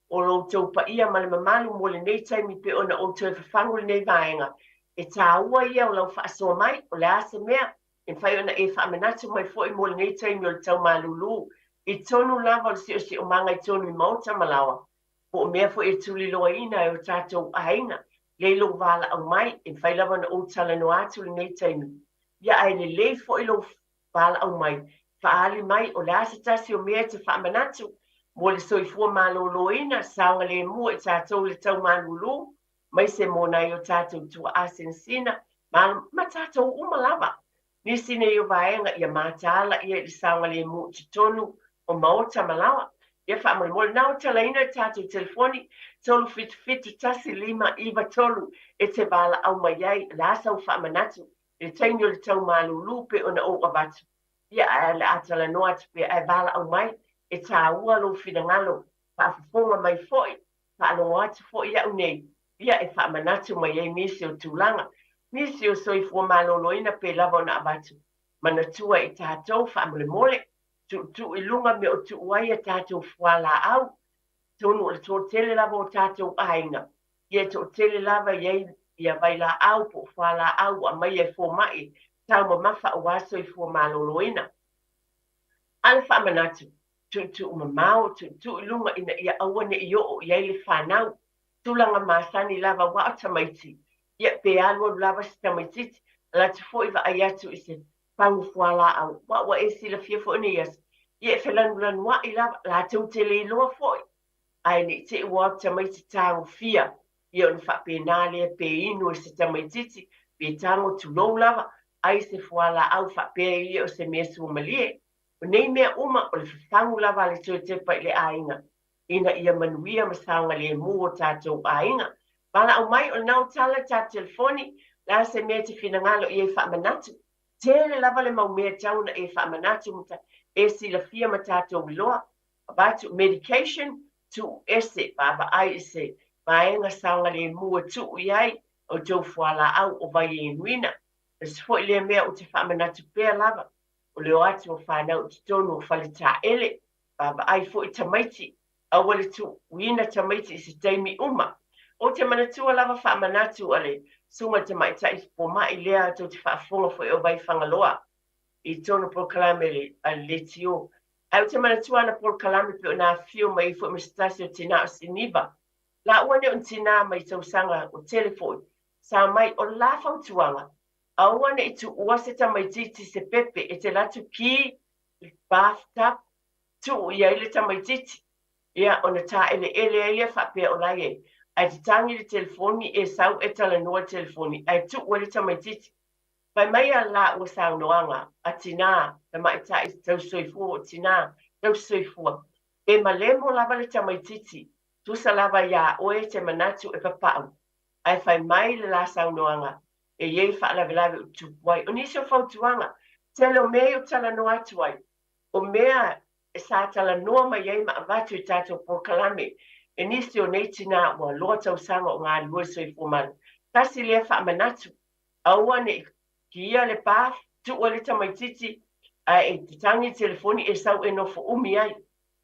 o lo tau pa ia ma le mamalu mo le nei taimi pe ona o tau whawhangu le nei vaenga, e tāua ia o lau whaasoa mai, o le ase mea, e whai ona e whaamanatu mai fo i mo le nei taimi o le tau malulu, i tonu lava o si o manga i tonu i mauta malawa, po o mea fo e tuli loa ina e o tātou aina, le lo vala au mai, e whai lava na o tala no atu le nei taimi, ia ai le le fo i lo vala au mai, whaali mai o le ase tasi o mea te whaamanatu, mo le soifua maloloina, saonga le mua i tātou le tau malulu, mai se mona yo tātou tua asensina, ma tātou umalava. Nisi ne yo vaenga ia mātala ia i saunga le mu tonu o maota malawa. Ia wha amal nau talaina tātou telefoni, tolu fitu tasi lima iwa tolu e te wala au mai ai, la sau wha amanatu, e tainyo le tau malulu pe ona o abatu. Ia le atala noa te pe ai wala au mai, e tā ua lo finangalo, wha afufonga mai foi, wha alo atu foi ia unei, ia e wha amanatu mai ai nisi o tūlanga. Nisi o soifua maloloina pe lava ona abatu. Manatua i tātou wha amole mole, tu ilunga me o tu uai a tātou whala au, tonu le tō tele lava o tātou ainga. Ia tō tele lava ia vai la au po whala au a mai e fō mai, tau ma mawha o waso i fō maloloina. Ala wha manatu, tu mamau, tu ilunga ina ia awane i o iai le whanau, tulanga masani lava wa o tamaiti. Ia pe alua lava si tamaititi, la te fō iwa ai atu i se pangu whala au, wa e sila fia fo ni yas. Ia e whelan wa i la tau te le loa foi. Ai ni te ua tamaiti tango fia. Ia on wha pe nale pe inu se tamaititi, pe tango tu lou lava, ai se whala au wha pe ia o se mea sumalie. O nei mea uma o le whangu lava le tue tepa i le ainga. Ina ia manuia masaunga le mu o tātou ainga. Pala au mai o nau tala tā telefoni, la se mea te finangalo i e wha manatu. Tele lava le mau mea tauna e wha manatu muta e sila fia ma tātou iloa. Batu medication tu ese baba ai ese. Maenga saunga le mua tu iai o tau whala au o vai e nuina. E sifo i le mea o te wha manatu pēr lava. O leo atu o whanau te tonu o whale tā ele. Baba ai fo i tamaiti. Awale tu uina tamaiti i se teimi uma. O te manatua lava wha manatu ale, sunga te mai tai po mai lea to te whaafonga fo e o vai whangaloa. I tono por kalame le tio. Au te manatua na por kalame pe o nā whio mai fo mistasi o tina o siniva. La uane o tina mai tausanga o telefoni. Sa mai o la whautuanga. A uane i tu uase ta mai titi se pepe e te latu ki bathtub tu ia ile ta mai titi. Ia ona ta ele whapea o lai e. Ai te tangi le telefoni e sau e tala noa telefoni. Ai tu wale tamaititi. Pai mai a la ua sau noanga. A tina, ta mai ta i tau soifua o tina, tau soifua. E malemo lava le tamaititi. Tu sa lava ia oe te manatu e papau. Ai fai mai le la sau noanga. E iei wha lawe o tupuai. O nisi o fautuanga. Tele o mea o tala noa tuai. O mea e sa tala noa mai ei ma avatu i tātou por kalame. E nisi o nei tina ua loa tausanga o ngā lua soifua mana. Tasi lea wha manatu. Aua ne ki ia le pāf, tu ua le tamaititi, e te tangi telefoni e sau e nofo umi ai.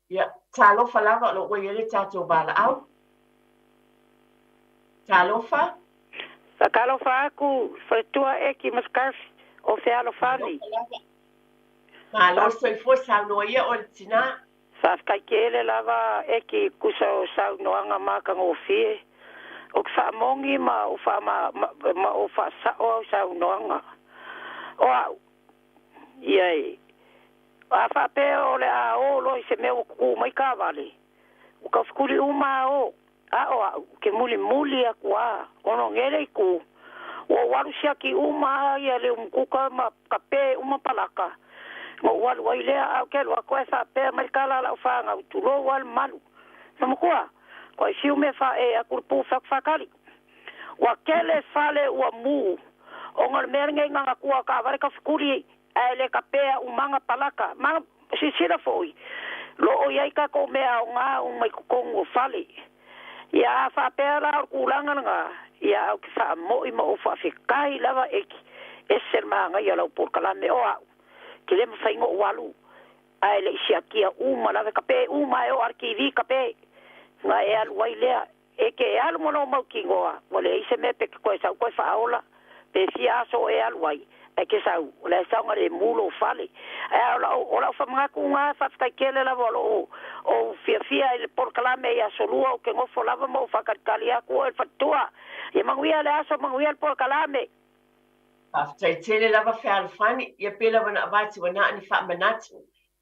Ia, tā lofa lava o ua ele tātou wala au. Tā lofa? Whakalofa aku, whaitua e ki maskarfi o whialofani. Mā lo soifua sau noa ia o le tina. Whafkai kele lava e ki kusa o sau noanga maka ngofie. O ki whaamongi ma o whaasao au sau noanga. O au, iai. A whapea o le a o lo i se meo kuku mai ka wale. O ka whakuri uma o. A o au, ke muli a kua. Ono ngere i ku. O warusia ki uma ia le umkuka ma kape uma palaka. Mo walu ai lea au kelo a koe whapea mai kala lau whanga utulo wal malu. Namu kua, koe siu me wha e a kurpu whakwhakari. Wa kele whale ua mu. O ngar meringa nganga kua ka ware ka whakuri e le kapea umanga palaka. Manga sisira foi. Lo o iai ka ko mea o ngā umai kukongu whale. Ia whapea la kulanga nga. Ia au ki wha moi ma o whawhikai lava eki. E sermanga ia lau porkalame o au. Ki le mawhaingo walu. Ai le isi akia uma lawe kape, uma e o arkivi kape. Nga e alu wai lea. E ke e alu mono mau ki ngoa. Wale ise me peke koe sau koe whaola. Pe si aso e alu wai. E ke sau. Le sau ngare mulo fale. E ola ufa mangaku ngā whafkai kele lawa o fia ele porkalame i asolua o ke ngofo lava mo whakarikali aku o e whatua. Ia manguia le aso manguia le porkalame. After tele lava whea fani, ia pela wana avati wana ani wha manatu.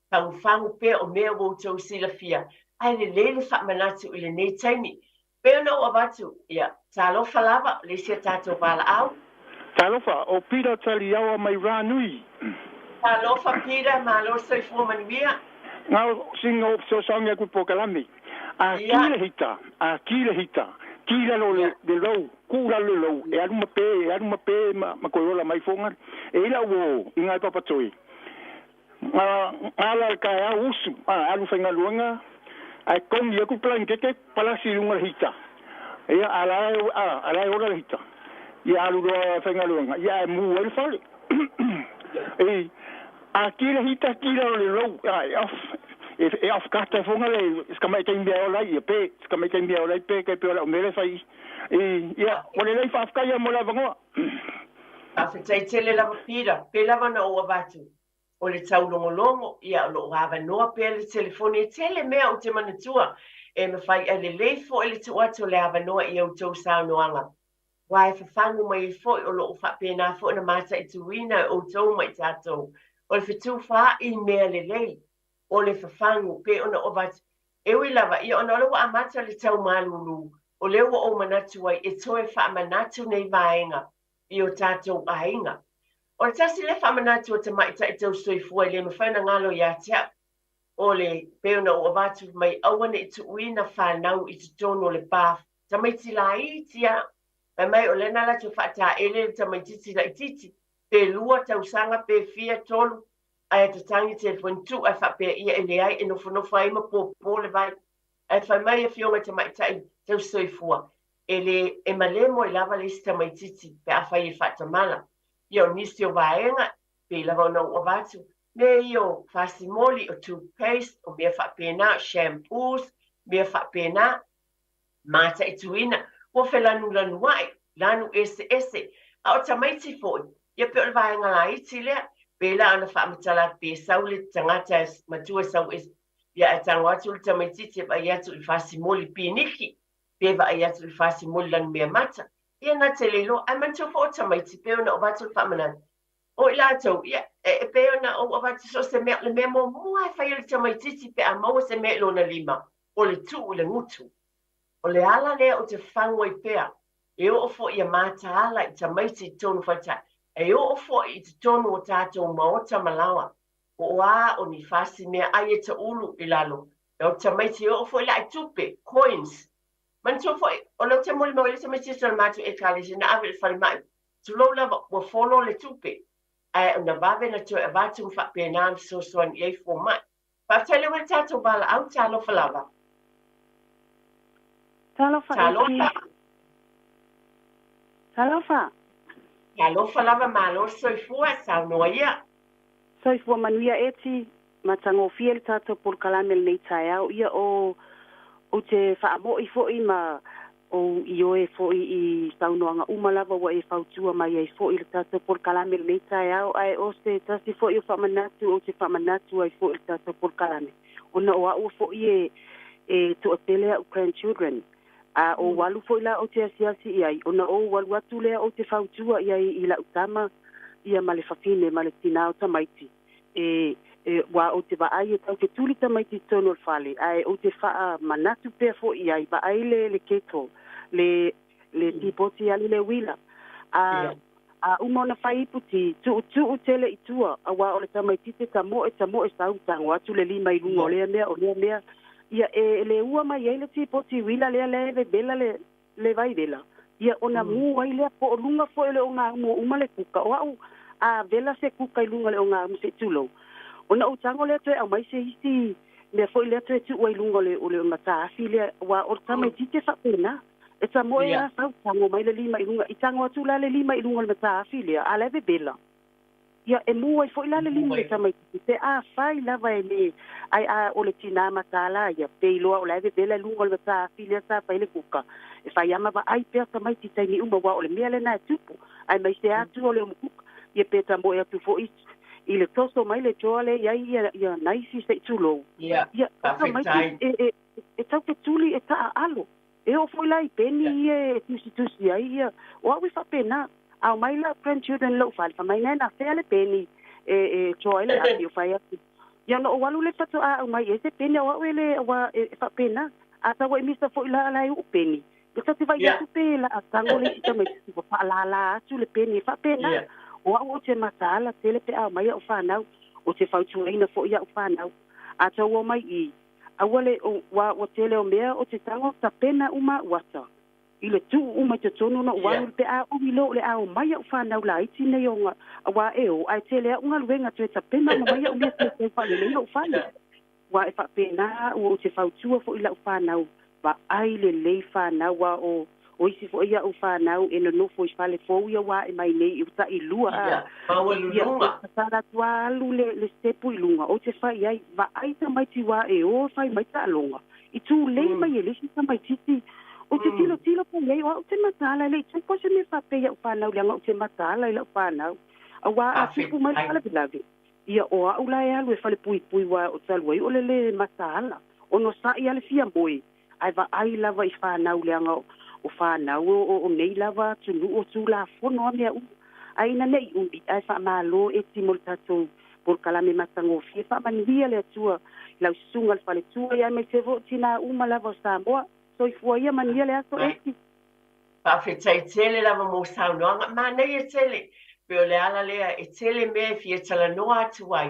Fangu pe o mea wau tau sila fia. Ai le lele wha manatu i le nei taimi. Pe no o watu, ia, talo falava, le se tato wala au. Talofa, o pira tali awa mai ranui. Talo fa pira, ma lo soi fu manuia. Ngau singa o so sanga ku pokalami. A kile hita. Kila lo de lo, kula lo, e aluma pe, ma koyola mai fonga. E ila wo, inga papa toi. Ala ka ya usu, alu fenga luanga. Ai kong ye ku plan keke palasi lunga hita. E ala ora hita. Ya alu do fenga luanga. Ya mu el fale. E akira hita kila lo, ai off. E afkata fonga le skama ke mbia ola ye pe skama ke mbia ola pe ke pe ola mele fai ya ole le fa afka ya mola vango A fetai tele lava pira, pe lava na ua watu. O le tau longolongo, ia o lo wawa noa pe le telefone e tele mea o te manatua. E me fai a le leifo e le tu atu le awa noa i au tau sao noanga. Wai whawhangu mai i fo o lo o whapena fo na mata i tuina o tau mai tatou. O le fitu wha i mea le lei. O le whawhangu pe ona o watu. Ewi lava, ia ona lo a mata le tau malulu. O leo o manatua e toe wha manatu nei vaenga. I o tātou ainga. O le tasi le whamanatu o te maita i tau soifua le mawhaina ngalo i atia. O le peona o avatu mai awane i tu uina whanau i tu tono le pāf. Ta maiti la i tia. Mai o lena la tu whata ele ta maititi la i titi. Pe lua tau sanga pe fia tolu. Ai te tangi te whentu ai whape ia e le ai e nofonofa ai ma pō le vai. Ai whai mai e fionga te maita i tau soifua. Ele e malemo i lava le sta maititi pe a whai e whata mala. Io nisi o vaenga, pe lava no o vatu. Me io fasimoli o toothpaste, o mea whapena shampoos, mea whapena mata i tuina. Wo fe lanu wai, lanu ese. A o tamaiti foi, ia pe o vaenga la iti lea, pe la ana whamatala pe saule tangata matua sau es. Ia e tango atu le tamaititi pa iatu i fasimoli piniki, pe va iatu i fasimoli lanu mea mata. Ia na te lelo, ai man tō fōta mai te peo na o watu whamanan. O i lātou, ia, e peo na o watu so se mea, le mea mō mua e whai le tamai titi pe a maua se mea lo na lima. O le tu o le ngutu. O le ala lea o te whangwa i pea. E o fo i a māta ala i tamai ti tonu whata. E o fo i te tonu o tātou maota malawa. O a o ni whasi mea ai e ta ulu i lalo. E o tamai ti o fo i la i tupe, coins. Man so foi o lo te moli moli se me tisi o matu e kale se na ave fai mai. Tu lo lava o folo le tupe. Ai na vave na tu e vatu fa pe na so an e fo mai. Pa tele wa tato bala au talo falava. Talo fa. Talo falava malo so fua sa no ia. So fua manuia eti matango fiel tato por kalamel nei taiao ia o te whaamo i fo i ma o i oe fo i taunoanga umalava wa e whautua mai e fo i le tata por kalame le tai au ai o se tasi fo i o whamanatu o te whamanatu ai fo i le tata por kalame. Ona o au fo i e to atele au grandchildren. O walu fo i la o te asiasi i ai. Ona o walu atu lea o te whautua i ai i la utama i a male whawhine male tinao tamaiti. Wa o te vaai e tau ke tuli tamaiti tono fale. Ai o te wha manatu pea fo i ai. Vaai le keto. Le tipoti ali le wila. Umona whai puti. Tu tele i tua. Wa o le tamaiti te tamo e sau tango atu le lima i lungo lea mea o lea mea. Ia le ua mai ei le tipoti wila lea le bela le vai vela. Ia ona mu ai lea po o lunga fo ele o ngā umale kuka. O au a vela se kuka i lunga le o ngā se tulo. Ona o tango le toe au mai se hisi le foi le toe tu ai lungo le o le mata afile wa o tamaiti te whapena. E ta moe a sau tango mai le lima i lunga. I tango atu la le lima i lunga le mata afile a leve bela. Ia e mua i foi la le lima le tamaiti. Te a whai lava e le ai a o le tina matala ia peiloa o leve bela lunga le mata afile a sa whai le kuka. E whai ama wa ai pea tamaiti taini uma wa o le mea le na tupu. Ai mai se atu o le umukuka. Ia peta moe atu fo isu. I le toso mai le toale ia naisi se tulo. Ia mai e tau ke tuli e taa alo. E o foi lai peni e tusi ai ia. O awi fa pena. Au mai la grandchildren lo fa mai na fe le peni e toale a o fai atu. Ia no walu le tato a mai e se peni o awi le wa fa pena. A tawa e misa foi la u peni. Ke te vai atu pe la atango le ita mai tu fa la tu le pe ni fa pe na. O te masala tele pe a mai o fa na o te fa tu ina fo ia o fa na. A to o mai I. A wale o tele o mea o te tango ta pena uma wata. Ile tu uma te tono na wa pe a o milo le a o mai o fa na la iti nei o wa e o ai tele unga luenga tu ta pena ma mai o mea te fa le o fa na. Wa e fa pena o te fa tu fo ila o fa na. Ba ai le fa na wa o isi fo ia o fa na e no fo fale fo ia wa e mai nei uta I lua a wa lunga sara tua lu le stepu I lunga o te fa ia va ai ta mai ti wa e o fa mai ta longa I tu le mai le si ta mai titi o te tilo po le o te matala le tu po se me fa pe ia o fa na le o te matala le fa na a wa a tu mai fale bilave ia o a ula ia lu fale pui wa o talwai o le matala o no sa ia le fia boy ai va ai lava I whanau leanga o whanau o nei lava tunu o tu la fono mea u. Ai na nei undi ai wha malo e ti moltato por kalame matango fie wha manvia le atua lau sunga le whale tua ia me te vo tina uma lava o Samoa so I fua ia manvia le ato eti. Whawhetai tele lava mo saunoanga ma nei e tele pe o le ala lea e tele mea fia tala noa atu ai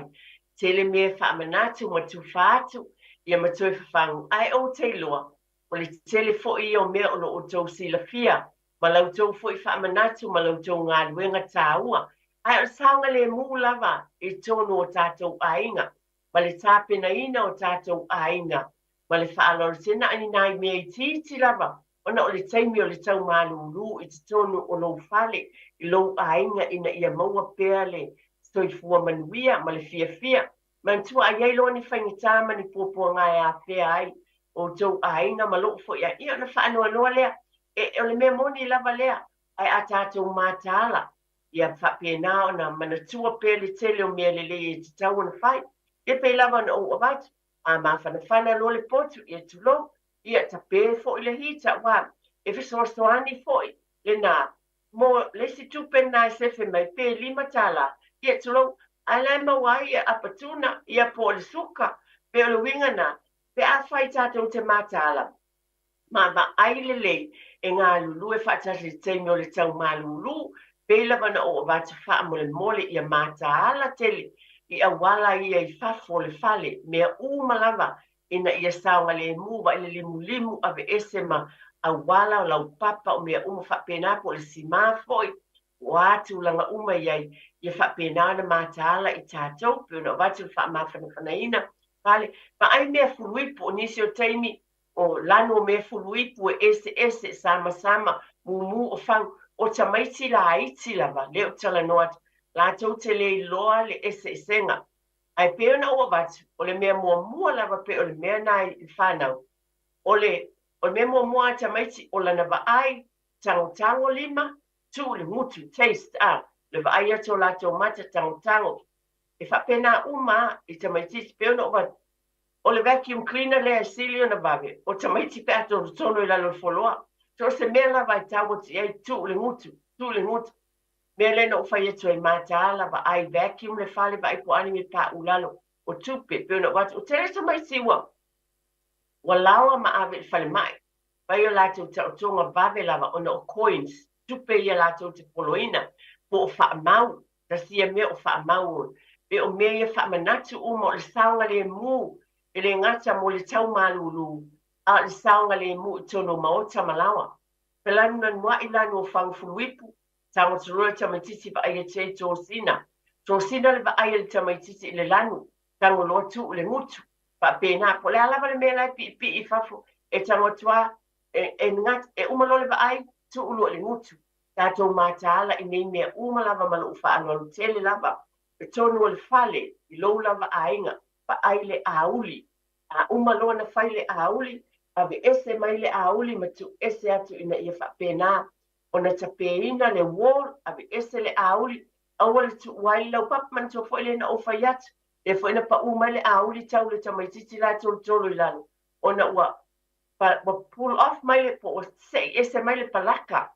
tele mea wha manatu ma tu whaatu ia matoi whawhangu ai o te loa o le tele fo'i o mea ono o tau sila fia, ma lau tau fo'i whaamanatu, ma lau tau ngā ruenga tāua. Ai o saunga le mū lava e tonu o tātou ainga, ma le tāpena ina o tātou ainga, ma le whaalor tena ani nai mea I titi lava, ona o le taimi o le tau mālulu I te tonu o lou whale, I lou ainga ina ia maua pēr le soifua manuia, ma le fia. Mantua a iei loa ni whaingita ma ni pōpua ngai a whea ai, o tau ainga malo fo ia ia na fa no lea e le me moni lava lea ai a tātou mātala ia fa pena ona manatua pele tele o mele le te tau na fai e pe lava no o vai a ma fa na lo le potu ia tulo ia ta pe fo le hita wa e fe so ani fo le na mo le si tu pena se fe mai pe lima tala ia tulo ala ma wai a patuna ia po le suka pe le winga na pe a fai tātou te mātala. Ma va aile lei e ngā lulu e whaatasi le teimi o le tau mā lulu, pe lava na o vata wha mole I a mātala tele I a wala ia I whafo le fale, mea lava ina ia saunga le muwa I le limu ave ese ma a wala o lau papa o mea whapena po le sima foi, wātu langa iai ia whapena na mātala I tātou, pe ona vata wha Vale, ma ai mea fuluipu o nisi o taimi o lano mea fuluipu e ese sama mumu o fang o tamaiti la aiti lava leo tala noat la tau te le loa le ese senga ai peo na ua vatu o le mea mua lava pe o le mea nai I whanau o le mea mua tamaiti o lana va ai tango lima tu le mutu taste le va ai ato la tau mata tango e whapena I tamaiti peo na ua o le vacuum cleaner le asili o na vave, o tamaiti pe ato tono I lalo foloa. So se mea lava I tawo ti ai tu le ngutu. Mea le no whai etu ai mata lava ai vacuum le fale va ai po ani me pa ulalo. O tupe, pe ona watu, o tere tamaiti ua. Wa lawa ma ave fale mai. Vai o lato ta o tonga vave lava ona o coins. Tupe ia lato te poloina. Po o wha mau. Ta sia mea o wha mau. Pe o mea ia wha manatu uma o le saunga le mu. E le ngata mo le tau malulu, a le saunga le mu I tono maota malawa. Pelanu na nua I lanu o whangfuluipu, tango turua tamaititi va aia te tōsina. Tōsina le va aia le tamaititi I le lanu, tango loa tu le mutu. Pa pēnā, po le alava le mea lai pi I fafo, e tango tua, e ngat, e umalo le va ai, tu ulo le mutu. Tātou mātāla I nei mea umalava malu whaangalu tele lava, e tono le fale, I lou lava ainga. Ai le auli, a umalo na fai le auli, ave ese mai le auli ma tu ese atu ina ia whapena, o na tapeina le wall, ave ese le auli, awal tu wai lau papman tu fo le na o fayat, e fo ina pa umai le auli tau le tamaititi la tolo I lalo, o na ua, pa pull off mai le po, se ese mai le palaka,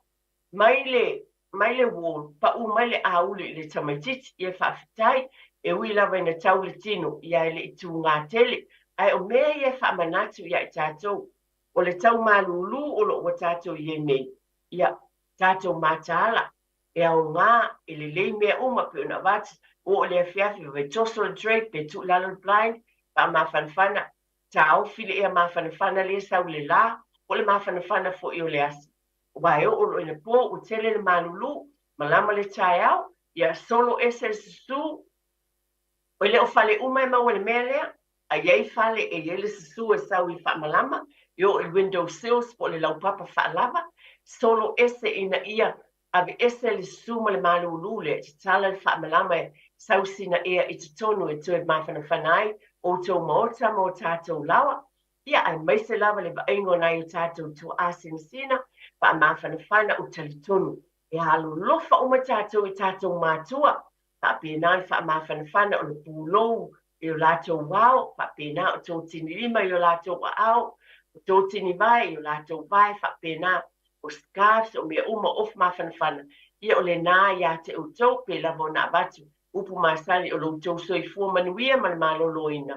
mai le wall, pa umai le auli le tamaititi, ia whawhitai, e ui lava ina tau le tino ia ele I tu ngā tele, ai o mea ia wha manatu ia I tātou. o le tau malulu o lo o tātou ie nei. Ia, tātou mātala, e au ngā, e le lei mea uma pe una vati, o le afiafi, ve toso le drake, pe tu lalo le blind, pa mafanfana, ta au fili ea mafanfana le sau le la, o le mafanfana fo i o le asi. Wai o lo ina po, o tele le malulu, malama le tai au, ia solo ese su, o le o fale uma e maua le mea lea, a iei fale e iele su e sau i wha malama, yo il window sills po le laupapa wha lava, solo ese ina ia, ave ese le suma le malulu le, te tala le wha malama e sau sina ea i te tonu e tue mawhana whanai, o tō maota mo tātou lawa, ia ai maise lava le vaingo nai o tātou tu asina sina, pa mawhana whana o tali tonu, e halu lofa uma tātou i tātou mātua, pa pēnā i wha mawhana whana o le pūlou, i o lātou wao, pa pēnā o tō tini rima i o lātou wa au, o tō tini vai i o lātou vai, wha pēnā o scarves o mea uma of mawhana whana, ia o le nā ia te o tō pe lavo nā batu, upu masali o lo tō soi fua manuia ma le maloloina,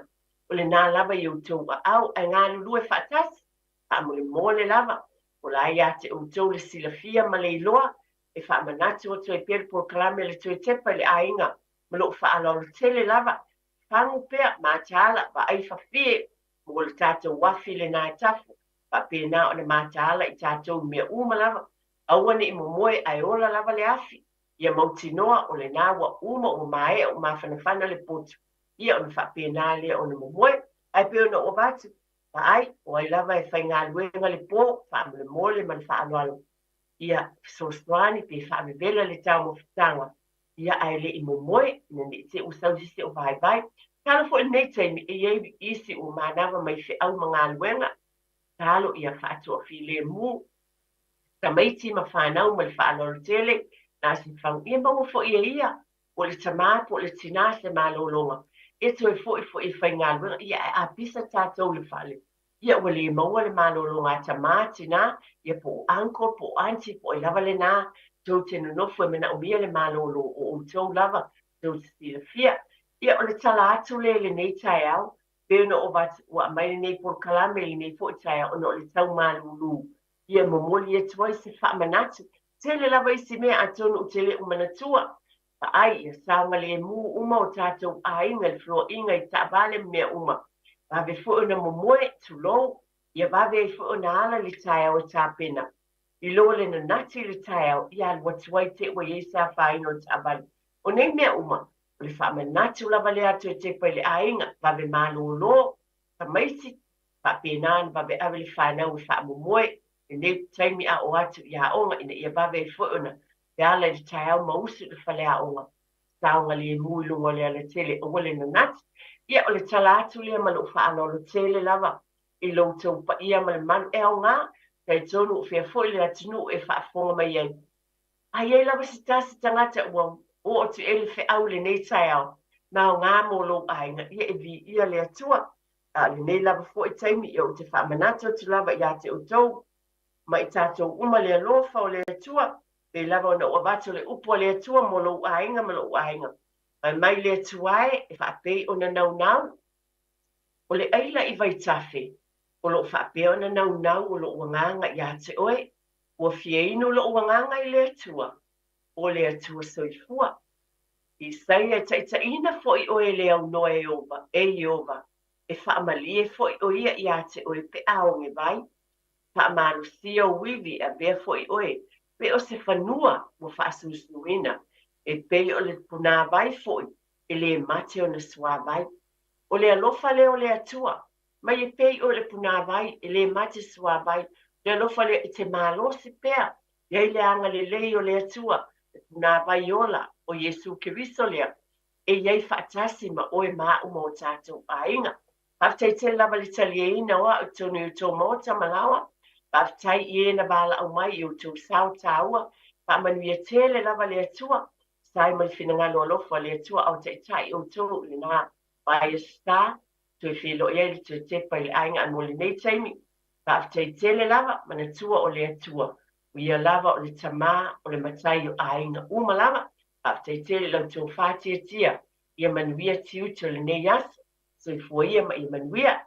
o le nā lava i o tō wa au, ai ngā lulu e whaatasi, pa mo le mole lava, o la ia te o tō le silafia ma le iloa, e wha manatu o tō e pere por kalame le tō e tepa le ainga, ma lo wha alo tele lava, pangu pea ma tāla, pa ai whawhie, mo le tātou wafi le nā tafu, pa pēnā o le ma tāla i tātou mea umalava, awane i mo moe ai ola lava le afi, ia mauti noa o le nā wa uma o mae o mawhanawhana le potu, ia o le wha pēnā le o le mo moe, ai peo na o batu, pa ai, o ai lava e whai ngā luenga le pō, wha mo le mole man wha alualo, ia soswani pe wha me vela le tau mo whatanga, ia ai le i mo moe, nene te usau sisi o vai vai, talo fo nei taimi e iei isi o manawa mai whi au mga luenga, talo ia wha atua fi le mu, ta maiti ma whanau ma le wha aloro tele, na si whang ia maua fo ia, o le tamā po le tina se malolonga, e to e fo i whai ngā luenga, ia e apisa tātou le whale, ia ua le maua le malolonga tamā tina, ia po anko, po anti, po i lava le nā, tau tenu nofu e mena umia le malolo o tau lava, tau sila fia, ia o le tala atu le nei tai au, peo na o bat ua mai nei por kalame le nei fo i tai au, no le tau malulu, ia momoli e tuai se wha manatu, tele lava isi mea atonu o tele umanatua, pa ai ia saunga le mu uma o tātou a inga le flo inga i taabale mea uma, vave fo na momoe tu lo, ia vave fo na ala le tai au tāpena, i lo le na nati le tai au, ia alwa tuai te ua iesa whaino taabale, o nei mea uma, o le wha manatu lava le atu e te pai le a inga, vave malolo, ta maisi, pa penan, vave ave le whanau i wha momoe, e nei taimi a o atu i a onga ina ia vave e fuuna, te ala le tai au mausu le whale a onga, saunga le mui lunga le ala tele o wale na nati, ia o le tala atu le malu whaano lo tele lava, i lo tau pa ia ma le manu e o ngā, kai tonu o fia foi le atinu e whaafonga mai ai. Ai e lava si tasi tangata ua o tu ele fe au le nei tai au, na o ngā mo lo ainga, ia e vi ia le atua, le nei lava foi taimi i o te whaamanato tu lava ia te o tau, mai tātou uma le alofa o le atua, pe lava ona ua vato le upo le atua mo lo ainga ma lo ainga. Mai le atuae e whaapei o na nau nau, o le aila i vai tafe, o lo whaapei o na nau nau o lo uanganga ia te oe, o fieinu lo uanganga i le atua, o le atua soifua. I saia taita ina foi o e le au noa e ova, e whaamali e foi o ia ia te oe pe aonge vai, whaamalu si o wivi a bea foi oe, pe o se whanua mo whaasusuina, e pei o le puna vai foi, e le mate o na sua vai, o le alofa le o le atua, mai e pei o le puna vai, e le mate sua vai, le alofa le te malo se pea, e le anga le lei o le atua, e puna vai ola, o Yesu Kiriso lea, e iei whaatasi ma oe maa uma o tātou ainga. Paftai te lava le tali e ina oa o tonu i tō mota malawa, paftai i e na bala au mai i o tō sao tāua, pa manu i tele lava le atua, sai mai finangalo alofa le atua au te tai o tō le nā bai sta, tu e whilo i ele tu e tepa i le ainga an mole nei taimi, paftai tele lava manatua o le atua, ia lava o le tamā o le matai o ainga uma lava, paftai tele lau tō whātia tia, ia manuia tiu to le nei aso, so i fua ia ma i manuia,